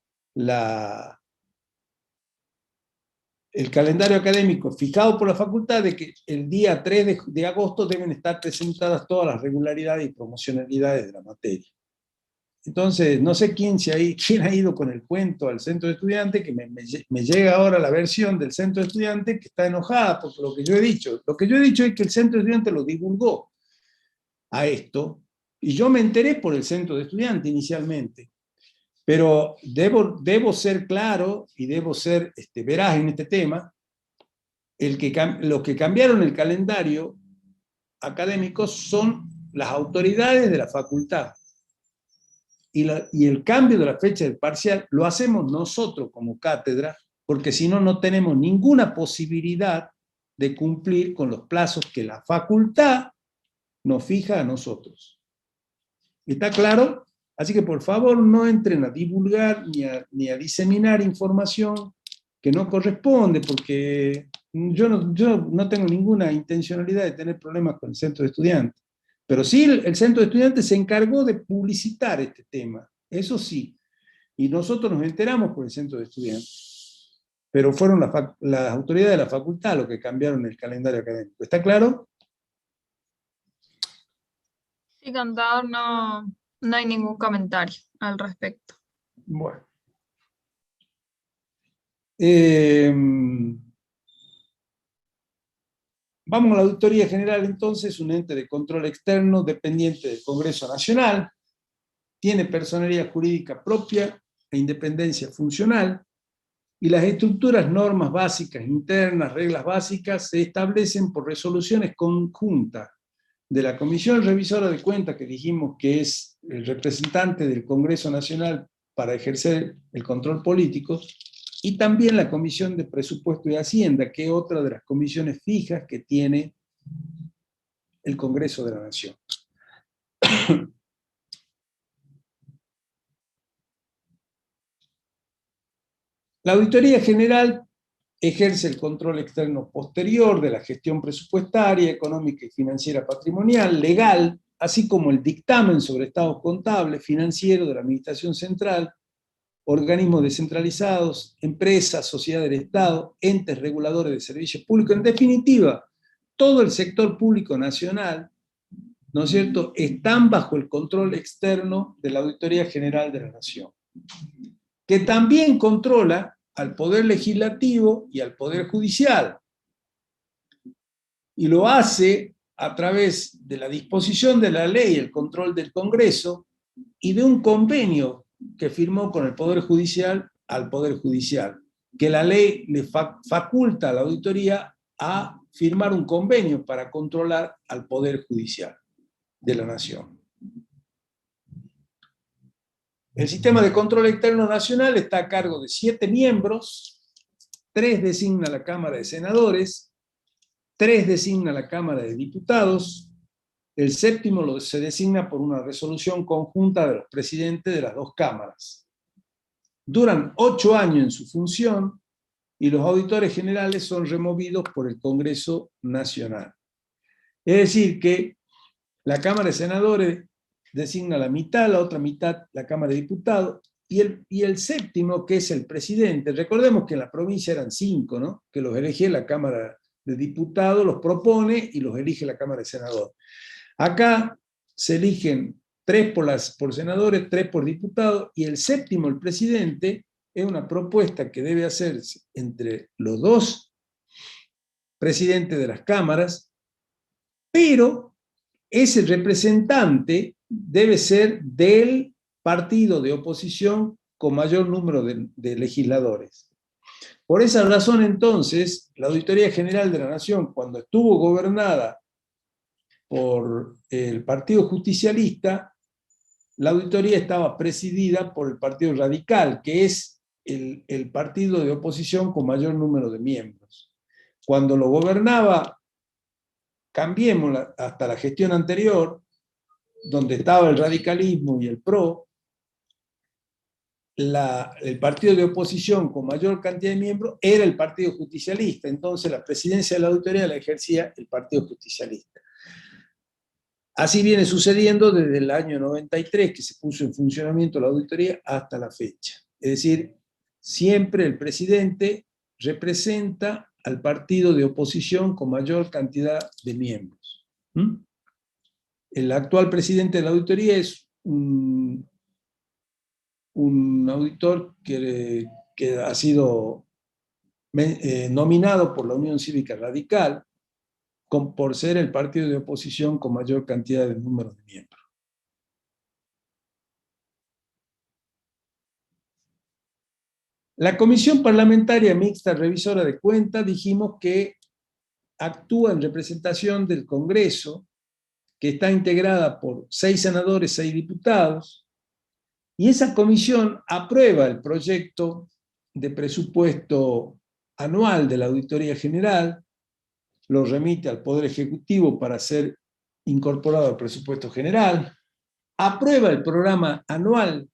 el calendario académico fijado por la facultad, de que el día 3 de agosto deben estar presentadas todas las regularidades y promocionalidades de la materia. Entonces, no sé quién ha ido con el cuento al centro de estudiantes, que me llega ahora la versión del centro de estudiantes que está enojada por lo que yo he dicho. Lo que yo he dicho es que el centro de estudiantes lo divulgó a esto, y yo me enteré por el centro de estudiantes inicialmente. Pero debo ser claro y debo ser veraz en este tema. Los que cambiaron el calendario académico son las autoridades de la facultad. Y el cambio de la fecha del parcial lo hacemos nosotros como cátedra, porque si no, no tenemos ninguna posibilidad de cumplir con los plazos que la facultad nos fija a nosotros. ¿Está claro? Así que por favor no entren a divulgar ni a diseminar información que no corresponde, porque yo no tengo ninguna intencionalidad de tener problemas con el centro de estudiantes. Pero sí, el centro de estudiantes se encargó de publicitar este tema, eso sí, y nosotros nos enteramos por el centro de estudiantes, pero fueron las autoridades de la facultad los que cambiaron el calendario académico. ¿Está claro? Sí, contador, no No hay ningún comentario al respecto. Bueno. Vamos a la Auditoría General, entonces, un ente de control externo dependiente del Congreso Nacional, tiene personalidad jurídica propia e independencia funcional, y las estructuras, normas básicas internas, reglas básicas, se establecen por resoluciones conjuntas de la Comisión Revisora de Cuentas, que dijimos que es el representante del Congreso Nacional para ejercer el control político, y también la Comisión de Presupuesto y Hacienda, que es otra de las comisiones fijas que tiene el Congreso de la Nación. La Auditoría General ejerce el control externo posterior de la gestión presupuestaria, económica y financiera patrimonial, legal, así como el dictamen sobre estados contables, financieros de la Administración Central, organismos descentralizados, empresas, sociedades del Estado, entes reguladores de servicios públicos, en definitiva, todo el sector público nacional, ¿no es cierto?, están bajo el control externo de la Auditoría General de la Nación, que también controla al Poder Legislativo y al Poder Judicial. Y lo hace a través de la disposición de la ley, el control del Congreso, y de un convenio que firmó con el Poder Judicial al Poder Judicial, que la ley le faculta a la auditoría a firmar un convenio para controlar al Poder Judicial de la Nación. El sistema de control externo nacional está a cargo de 7 miembros, 3 designa la Cámara de Senadores, 3 designa la Cámara de Diputados, el 7º se designa por una resolución conjunta de los presidentes de las 2 cámaras. Duran 8 años en su función y los auditores generales son removidos por el Congreso Nacional. Es decir, que la Cámara de Senadores designa la mitad, la otra mitad la Cámara de Diputados, y el 7º, que es el presidente. Recordemos que en la provincia eran 5, ¿no?, que los elegía la Cámara de Diputados, los propone y los elige la Cámara de Senadores. Acá se eligen 3 por senadores, 3 por diputados, y el 7º, el presidente, es una propuesta que debe hacerse entre los 2 presidentes de las cámaras, pero ese representante debe ser del partido de oposición con mayor número de legisladores. Por esa razón, entonces, la Auditoría General de la Nación, cuando estuvo gobernada por el Partido Justicialista, la auditoría estaba presidida por el Partido Radical, que es el partido de oposición con mayor número de miembros. Cuando lo gobernaba, cambiemos hasta la gestión anterior, donde estaba el radicalismo y el PRO, el partido de oposición con mayor cantidad de miembros era el Partido Justicialista. Entonces la presidencia de la auditoría la ejercía el Partido Justicialista. Así viene sucediendo desde el año 93, que se puso en funcionamiento la auditoría, hasta la fecha. Es decir, siempre el presidente representa al partido de oposición con mayor cantidad de miembros. El actual presidente de la auditoría es un auditor que ha sido nominado por la Unión Cívica Radical, por ser el partido de oposición con mayor cantidad de número de miembros. La Comisión Parlamentaria Mixta Revisora de Cuentas, dijimos que actúa en representación del Congreso, que está integrada por 6 senadores, 6 diputados, y esa comisión aprueba el proyecto de presupuesto anual de la Auditoría General, lo remite al Poder Ejecutivo para ser incorporado al presupuesto general, aprueba el programa anual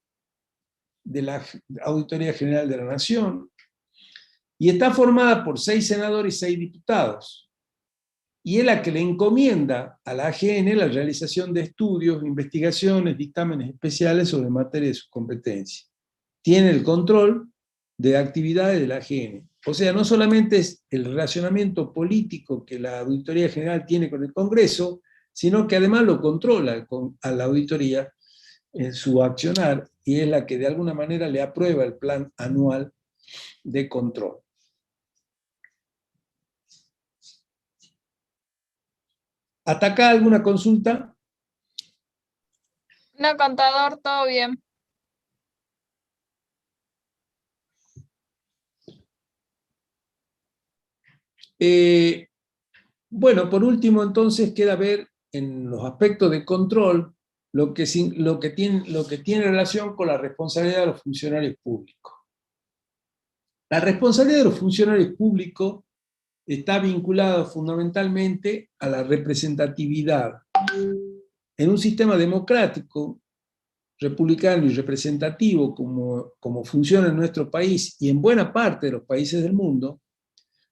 de la Auditoría General de la Nación, y está formada por 6 senadores y 6 diputados. Y es la que le encomienda a la AGN la realización de estudios, investigaciones, dictámenes especiales sobre materia de su competencia. Tiene el control de actividades de la AGN. O sea, no solamente es el relacionamiento político que la Auditoría General tiene con el Congreso, sino que además lo controla a la auditoría en su accionar y es la que de alguna manera le aprueba el plan anual de control. ¿Hasta acá alguna consulta? No, contador, todo bien. Bueno, por último, entonces, queda ver en los aspectos de control lo que tiene relación con la responsabilidad de los funcionarios públicos. La responsabilidad de los funcionarios públicos está vinculada fundamentalmente a la representatividad. En un sistema democrático, republicano y representativo, como funciona en nuestro país y en buena parte de los países del mundo,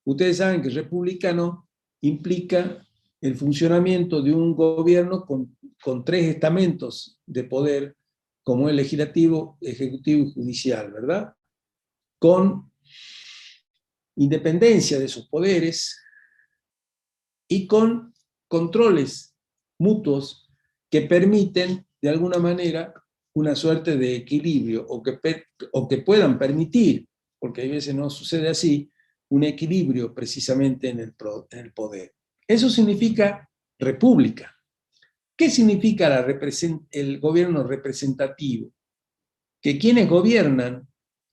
ustedes saben que republicano implica el funcionamiento de un gobierno con tres estamentos de poder, como el legislativo, ejecutivo y judicial, ¿verdad? Con independencia de sus poderes y con controles mutuos que permiten, de alguna manera, una suerte de equilibrio, o que puedan permitir, porque a veces no sucede así, un equilibrio precisamente en el poder. Eso significa república. ¿Qué significa el gobierno representativo? Que quienes gobiernan,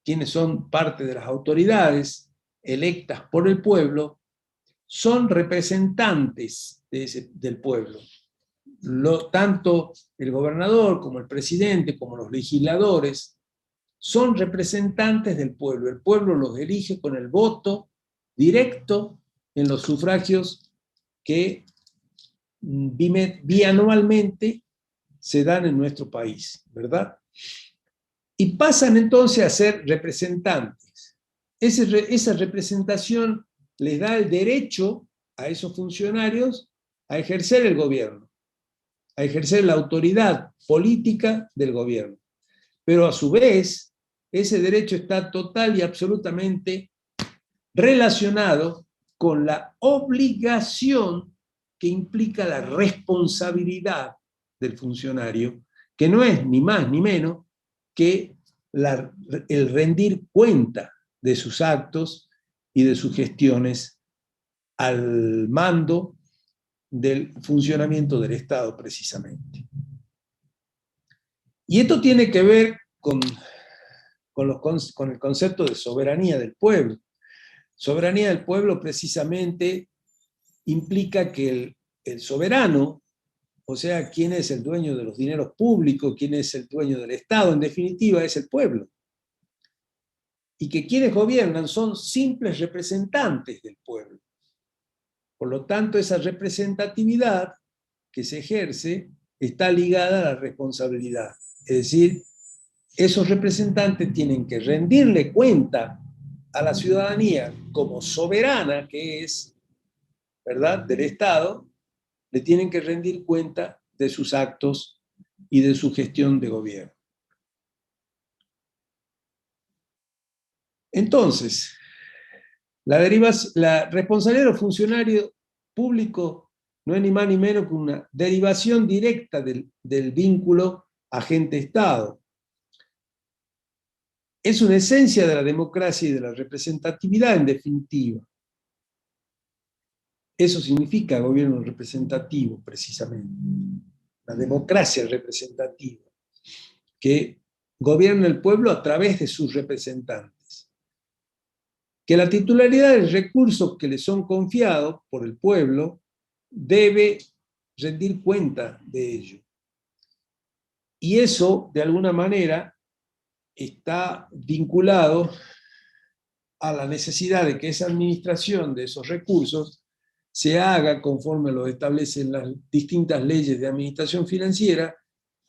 quienes son parte de las autoridades electas por el pueblo, son representantes del pueblo. Tanto el gobernador como el presidente, como los legisladores, son representantes del pueblo. El pueblo los elige con el voto directo en los sufragios que bianualmente se dan en nuestro país, ¿verdad? Y pasan entonces a ser representantes. Esa representación les da el derecho a esos funcionarios a ejercer el gobierno, a ejercer la autoridad política del gobierno. Pero a su vez, ese derecho está total y absolutamente relacionado con la obligación que implica la responsabilidad del funcionario, que no es ni más ni menos que el rendir cuenta de sus actos y de sus gestiones al mando del funcionamiento del Estado, precisamente. Y esto tiene que ver con el concepto de soberanía del pueblo. Soberanía del pueblo precisamente implica que el soberano, o sea, quién es el dueño de los dineros públicos, quién es el dueño del Estado, en definitiva es el pueblo. Y que quienes gobiernan son simples representantes del pueblo. Por lo tanto, esa representatividad que se ejerce está ligada a la responsabilidad. Es decir, esos representantes tienen que rendirle cuenta a la ciudadanía como soberana que es, ¿verdad?, del Estado, le tienen que rendir cuenta de sus actos y de su gestión de gobierno. Entonces, la responsabilidad de los funcionarios públicos no es ni más ni menos que una derivación directa del vínculo agente-Estado. Es una esencia de la democracia y de la representatividad, en definitiva. Eso significa gobierno representativo, precisamente. La democracia representativa, que gobierna el pueblo a través de sus representantes. Que la titularidad de recursos que le son confiados por el pueblo debe rendir cuenta de ello. Y eso, de alguna manera, está vinculado a la necesidad de que esa administración de esos recursos se haga conforme lo establecen las distintas leyes de administración financiera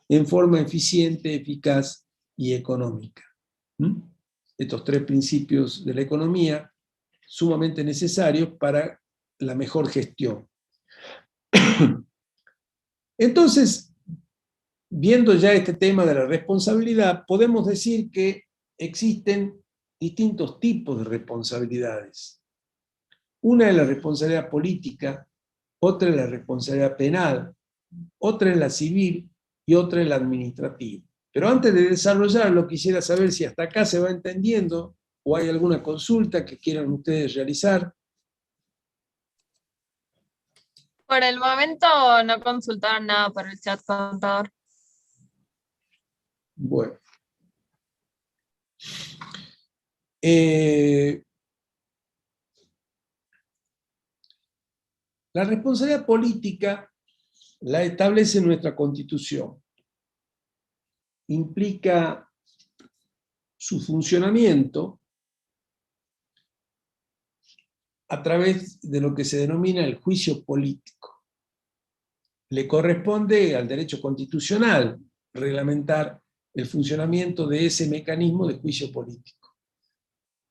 en forma eficiente, eficaz y económica. Estos tres principios de la economía sumamente necesarios para la mejor gestión. Entonces, viendo ya este tema de la responsabilidad, podemos decir que existen distintos tipos de responsabilidades. Una es la responsabilidad política, otra es la responsabilidad penal, otra es la civil y otra es la administrativa. Pero antes de desarrollarlo, quisiera saber si hasta acá se va entendiendo o hay alguna consulta que quieran ustedes realizar. Por el momento no consultaron nada por el chat, contador. Bueno. La responsabilidad política la establece nuestra Constitución. Implica su funcionamiento a través de lo que se denomina el juicio político. Le corresponde al derecho constitucional reglamentar el funcionamiento de ese mecanismo de juicio político.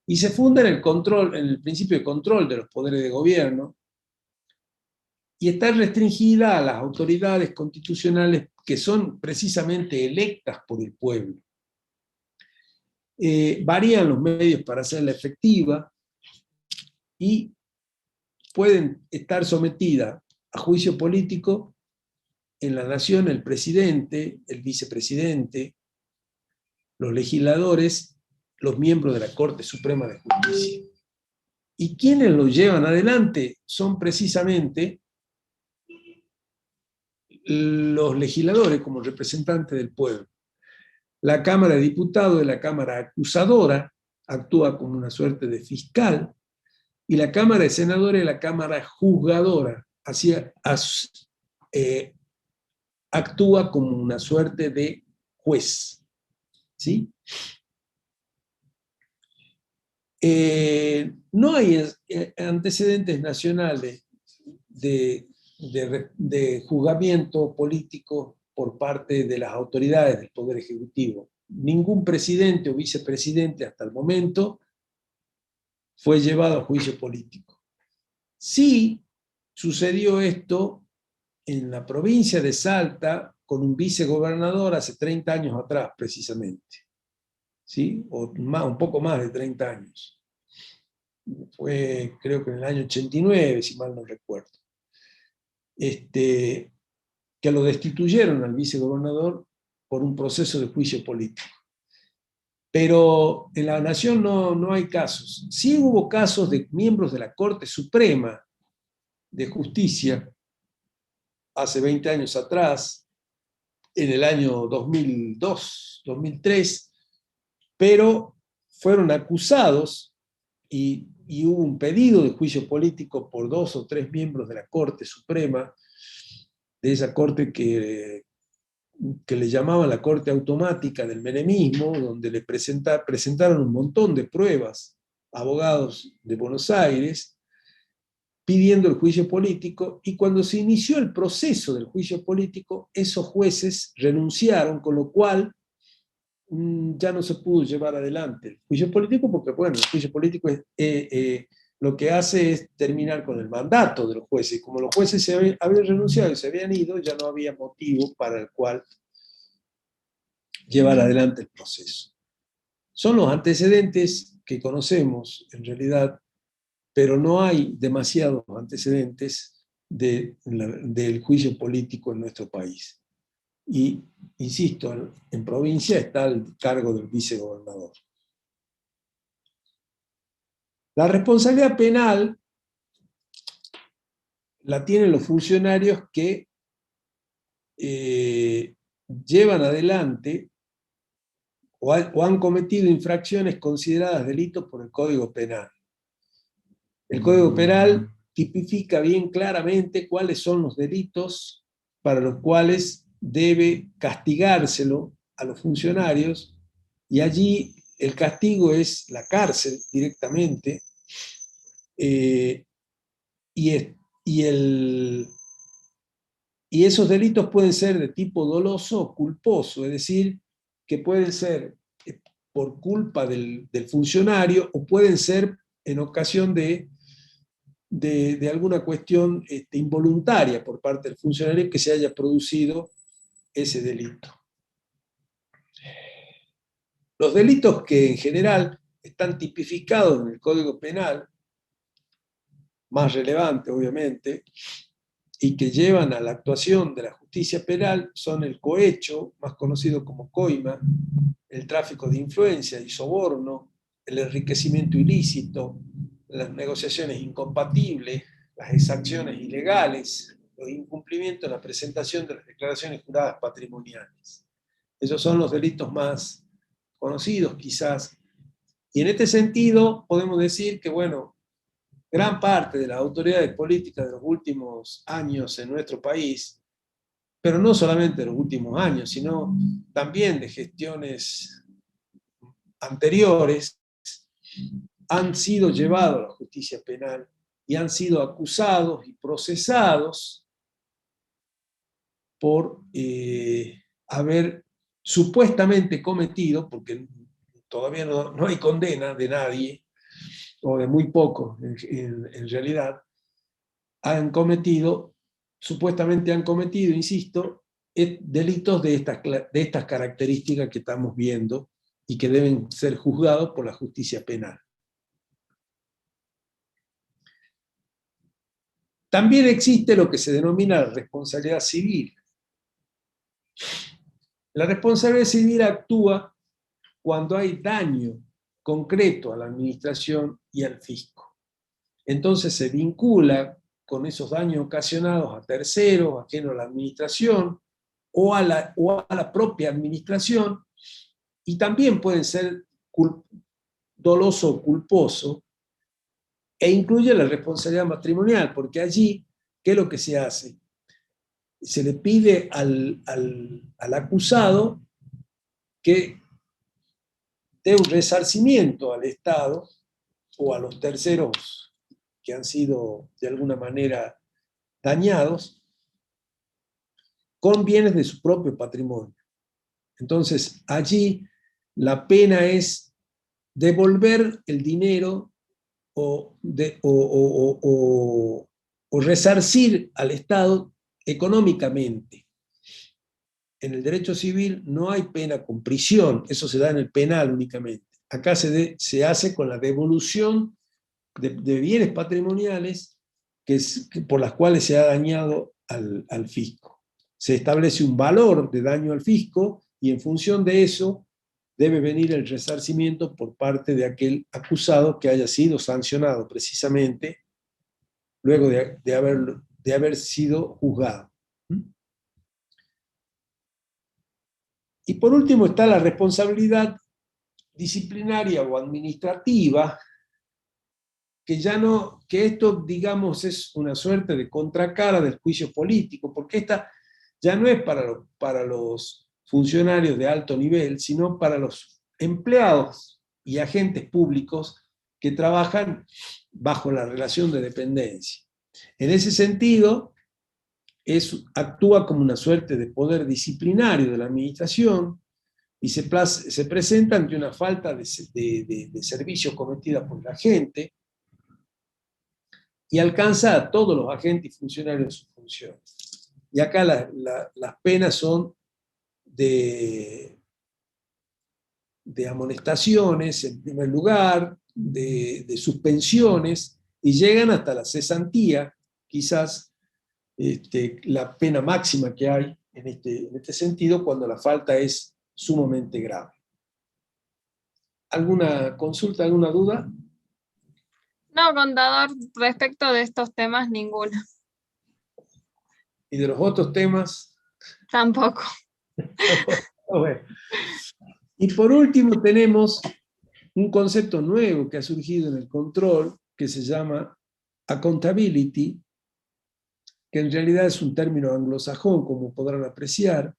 Y se funda en el principio de control de los poderes de gobierno, y está restringida a las autoridades constitucionales que son precisamente electas por el pueblo. Varían los medios para hacerla efectiva y pueden estar sometidas a juicio político en la nación el presidente, el vicepresidente, los legisladores, los miembros de la Corte Suprema de Justicia. Y quienes lo llevan adelante son precisamente los legisladores como representantes del pueblo. La Cámara de Diputados es la Cámara acusadora, actúa como una suerte de fiscal, y la Cámara de Senadores es la Cámara juzgadora, así actúa como una suerte de juez. ¿Sí? No hay antecedentes nacionales de juzgamiento político por parte de las autoridades del Poder Ejecutivo. Ningún presidente o vicepresidente hasta el momento fue llevado a juicio político. Sí sucedió esto en la provincia de Salta con un vicegobernador hace 30 años atrás, precisamente. ¿Sí? O un poco más de 30 años. Fue, creo que en el año 89, si mal no recuerdo. Que lo destituyeron al vicegobernador por un proceso de juicio político. Pero en la nación no hay casos. Sí hubo casos de miembros de la Corte Suprema de Justicia hace 20 años atrás, en el año 2002, 2003, pero fueron acusados y hubo un pedido de juicio político por 2 o 3 miembros de la Corte Suprema, de esa corte que le llamaban la corte automática del menemismo, donde le presentaron un montón de pruebas abogados de Buenos Aires pidiendo el juicio político, y cuando se inició el proceso del juicio político, esos jueces renunciaron, con lo cual ya no se pudo llevar adelante el juicio político, porque bueno, el juicio político lo que hace es terminar con el mandato de los jueces. Como los jueces habían renunciado y se habían ido, ya no había motivo para el cual llevar adelante el proceso. Son los antecedentes que conocemos, en realidad, pero no hay demasiados antecedentes del juicio político en nuestro país. Y, insisto, en provincia está el cargo del vicegobernador. La responsabilidad penal la tienen los funcionarios que llevan adelante o han cometido infracciones consideradas delitos por el Código Penal. El Código Penal tipifica bien claramente cuáles son los delitos para los cuales debe castigárselo a los funcionarios, y allí el castigo es la cárcel directamente, y esos delitos pueden ser de tipo doloso o culposo, es decir, que pueden ser por culpa del funcionario o pueden ser en ocasión de alguna cuestión involuntaria por parte del funcionario que se haya producido ese delito. Los delitos que en general están tipificados en el Código Penal, más relevante obviamente, y que llevan a la actuación de la justicia penal son el cohecho, más conocido como coima, el tráfico de influencia y soborno, el enriquecimiento ilícito, las negociaciones incompatibles, las exacciones ilegales, los incumplimientos en la presentación de las declaraciones juradas patrimoniales. Esos son los delitos más conocidos, quizás. Y en este sentido, podemos decir que, bueno, gran parte de las autoridades políticas de los últimos años en nuestro país, pero no solamente de los últimos años, sino también de gestiones anteriores, han sido llevados a la justicia penal y han sido acusados y procesados por haber supuestamente cometido, porque todavía no hay condena de nadie, o de muy pocos en realidad, supuestamente han cometido, insisto, delitos de estas características que estamos viendo y que deben ser juzgados por la justicia penal. También existe lo que se denomina la responsabilidad civil. La responsabilidad civil actúa cuando hay daño concreto a la administración y al fisco. Entonces se vincula con esos daños ocasionados a terceros, ajenos a la administración, o a la propia administración, y también pueden ser doloso o culposo, e incluye la responsabilidad matrimonial, porque allí, ¿qué es lo que se hace? Se le pide al acusado que dé un resarcimiento al Estado o a los terceros que han sido de alguna manera dañados con bienes de su propio patrimonio. Entonces, allí la pena es devolver el dinero o resarcir al Estado económicamente. En el derecho civil no hay pena con prisión, eso se da en el penal únicamente. Acá se hace con la devolución de bienes patrimoniales por las cuales se ha dañado al fisco. Se establece un valor de daño al fisco y en función de eso debe venir el resarcimiento por parte de aquel acusado que haya sido sancionado precisamente luego de haber sido juzgado. Y por último está la responsabilidad disciplinaria o administrativa, que esto, digamos, es una suerte de contracara del juicio político, porque esta ya no es para los funcionarios de alto nivel, sino para los empleados y agentes públicos que trabajan bajo la relación de dependencia. En ese sentido, actúa como una suerte de poder disciplinario de la administración y se presenta ante una falta de servicio cometida por la gente y alcanza a todos los agentes y funcionarios de sus funciones. Y acá las penas son de amonestaciones, en primer lugar, de suspensiones, y llegan hasta la cesantía, quizás la pena máxima que hay en este sentido, cuando la falta es sumamente grave. ¿Alguna consulta, alguna duda? No, contador, respecto de estos temas, ninguna. ¿Y de los otros temas? Tampoco. Bueno. Y por último tenemos un concepto nuevo que ha surgido en el control, que se llama accountability, que en realidad es un término anglosajón, como podrán apreciar,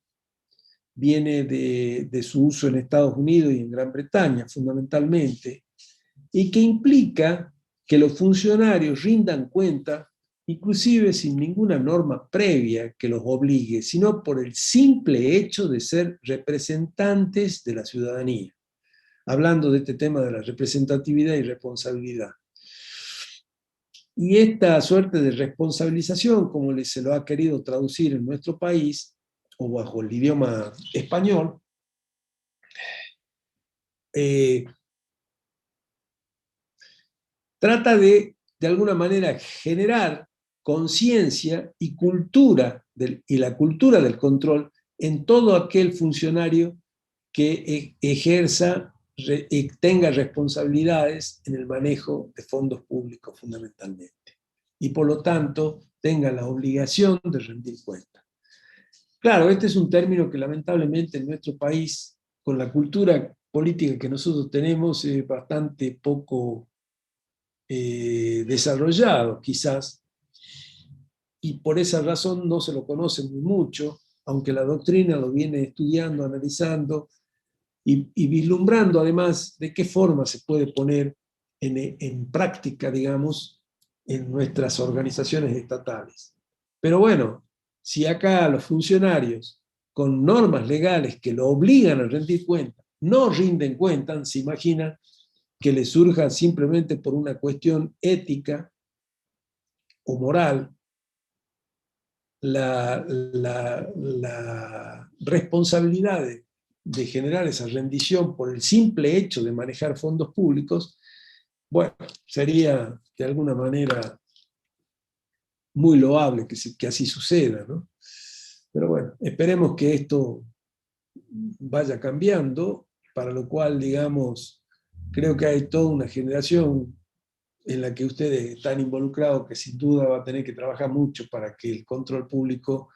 viene de su uso en Estados Unidos y en Gran Bretaña, fundamentalmente, y que implica que los funcionarios rindan cuenta, inclusive sin ninguna norma previa que los obligue, sino por el simple hecho de ser representantes de la ciudadanía. Hablando de este tema de la representatividad y responsabilidad. Y esta suerte de responsabilización, como se lo ha querido traducir en nuestro país, o bajo el idioma español, trata de alguna manera, generar conciencia y cultura, y la cultura del control en todo aquel funcionario que ejerza y tenga responsabilidades en el manejo de fondos públicos fundamentalmente. Y por lo tanto tenga la obligación de rendir cuentas. Claro, este es un término que lamentablemente en nuestro país, con la cultura política que nosotros tenemos, es bastante poco desarrollado, quizás, y por esa razón no se lo conoce muy mucho, aunque la doctrina lo viene estudiando, analizando y vislumbrando además de qué forma se puede poner en práctica, digamos, en nuestras organizaciones estatales. Pero bueno, si acá los funcionarios con normas legales que lo obligan a rendir cuentas no rinden cuentas, se imagina que les surja simplemente por una cuestión ética o moral la responsabilidad de generar esa rendición por el simple hecho de manejar fondos públicos, bueno, sería de alguna manera muy loable que así suceda, ¿no? Pero bueno, esperemos que esto vaya cambiando, para lo cual, digamos, creo que hay toda una generación en la que ustedes están involucrados que sin duda va a tener que trabajar mucho para que el control público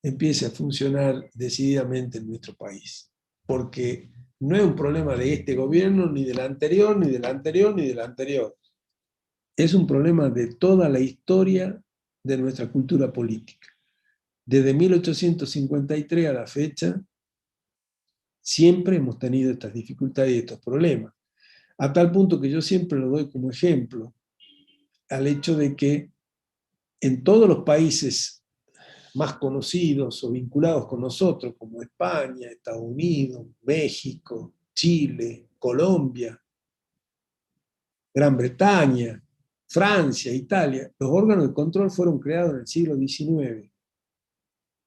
empiece a funcionar decididamente en nuestro país. Porque no es un problema de este gobierno, ni del anterior, ni del anterior, ni del anterior. Es un problema de toda la historia de nuestra cultura política. Desde 1853 a la fecha, siempre hemos tenido estas dificultades y estos problemas. A tal punto que yo siempre lo doy como ejemplo al hecho de que en todos los países más conocidos o vinculados con nosotros, como España, Estados Unidos, México, Chile, Colombia, Gran Bretaña, Francia, Italia, los órganos de control fueron creados en el siglo XIX,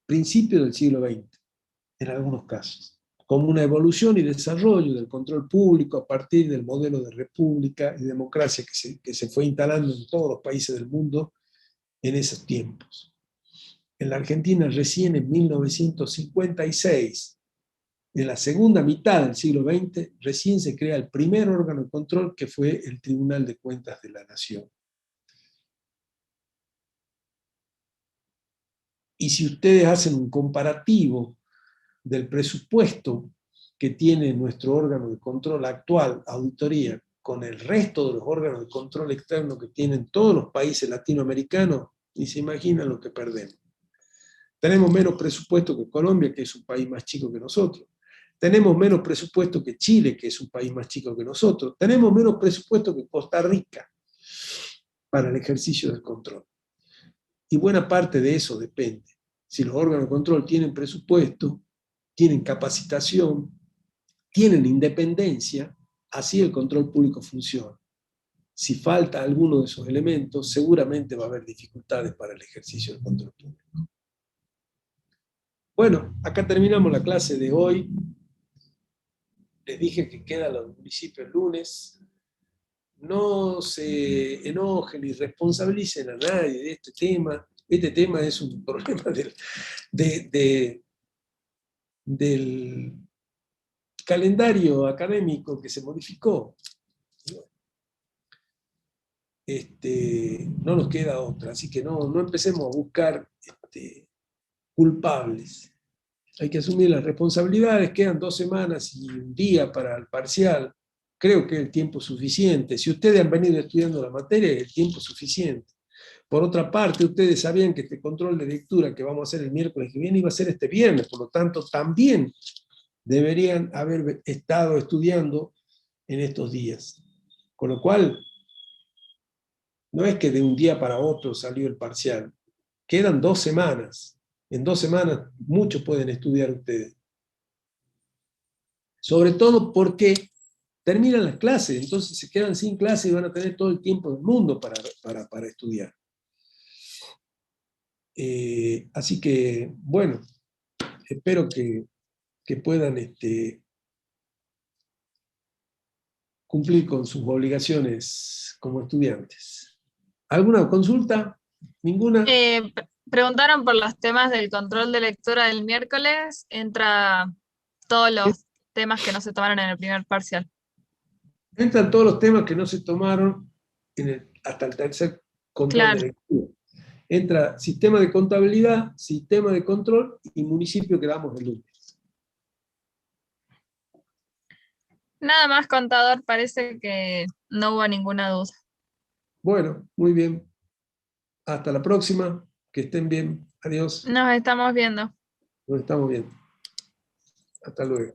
principio del siglo XX, en algunos casos, como una evolución y desarrollo del control público a partir del modelo de república y democracia que se fue instalando en todos los países del mundo en esos tiempos. En la Argentina recién en 1956, en la segunda mitad del siglo XX, recién se crea el primer órgano de control que fue el Tribunal de Cuentas de la Nación. Y si ustedes hacen un comparativo del presupuesto que tiene nuestro órgano de control actual, auditoría, con el resto de los órganos de control externo que tienen todos los países latinoamericanos, y se imaginan lo que perdemos. Tenemos menos presupuesto que Colombia, que es un país más chico que nosotros. Tenemos menos presupuesto que Chile, que es un país más chico que nosotros. Tenemos menos presupuesto que Costa Rica para el ejercicio del control. Y buena parte de eso depende. Si los órganos de control tienen presupuesto, tienen capacitación, tienen independencia, así el control público funciona. Si falta alguno de esos elementos, seguramente va a haber dificultades para el ejercicio del control público. Bueno, acá terminamos la clase de hoy. Les dije que quedan los municipios el lunes. No se enojen ni responsabilicen a nadie de este tema. Este tema es un problema del calendario académico que se modificó. No nos queda otra, así que no empecemos a buscar culpables. Hay que asumir las responsabilidades, quedan 2 semanas y un día para el parcial. Creo que es el tiempo suficiente. Si ustedes han venido estudiando la materia, es el tiempo suficiente. Por otra parte, ustedes sabían que este control de lectura que vamos a hacer el miércoles que viene iba a ser este viernes, por lo tanto, también deberían haber estado estudiando en estos días. Con lo cual, no es que de un día para otro salió el parcial. Quedan 2 semanas. En 2 semanas muchos pueden estudiar ustedes. Sobre todo porque terminan las clases, entonces se quedan sin clase y van a tener todo el tiempo del mundo para estudiar. Así que, bueno, espero que puedan cumplir con sus obligaciones como estudiantes. ¿Alguna consulta? ¿Ninguna? Preguntaron por los temas del control de lectura del miércoles. Entra todos los temas que no se tomaron en el primer parcial. Entran todos los temas que no se tomaron hasta el tercer control de lectura. Entra sistema de contabilidad, sistema de control y municipio que damos el lunes. Nada más, contador, parece que no hubo ninguna duda. Bueno, muy bien. Hasta la próxima. Que estén bien. Adiós. Nos estamos viendo. Nos estamos viendo. Hasta luego.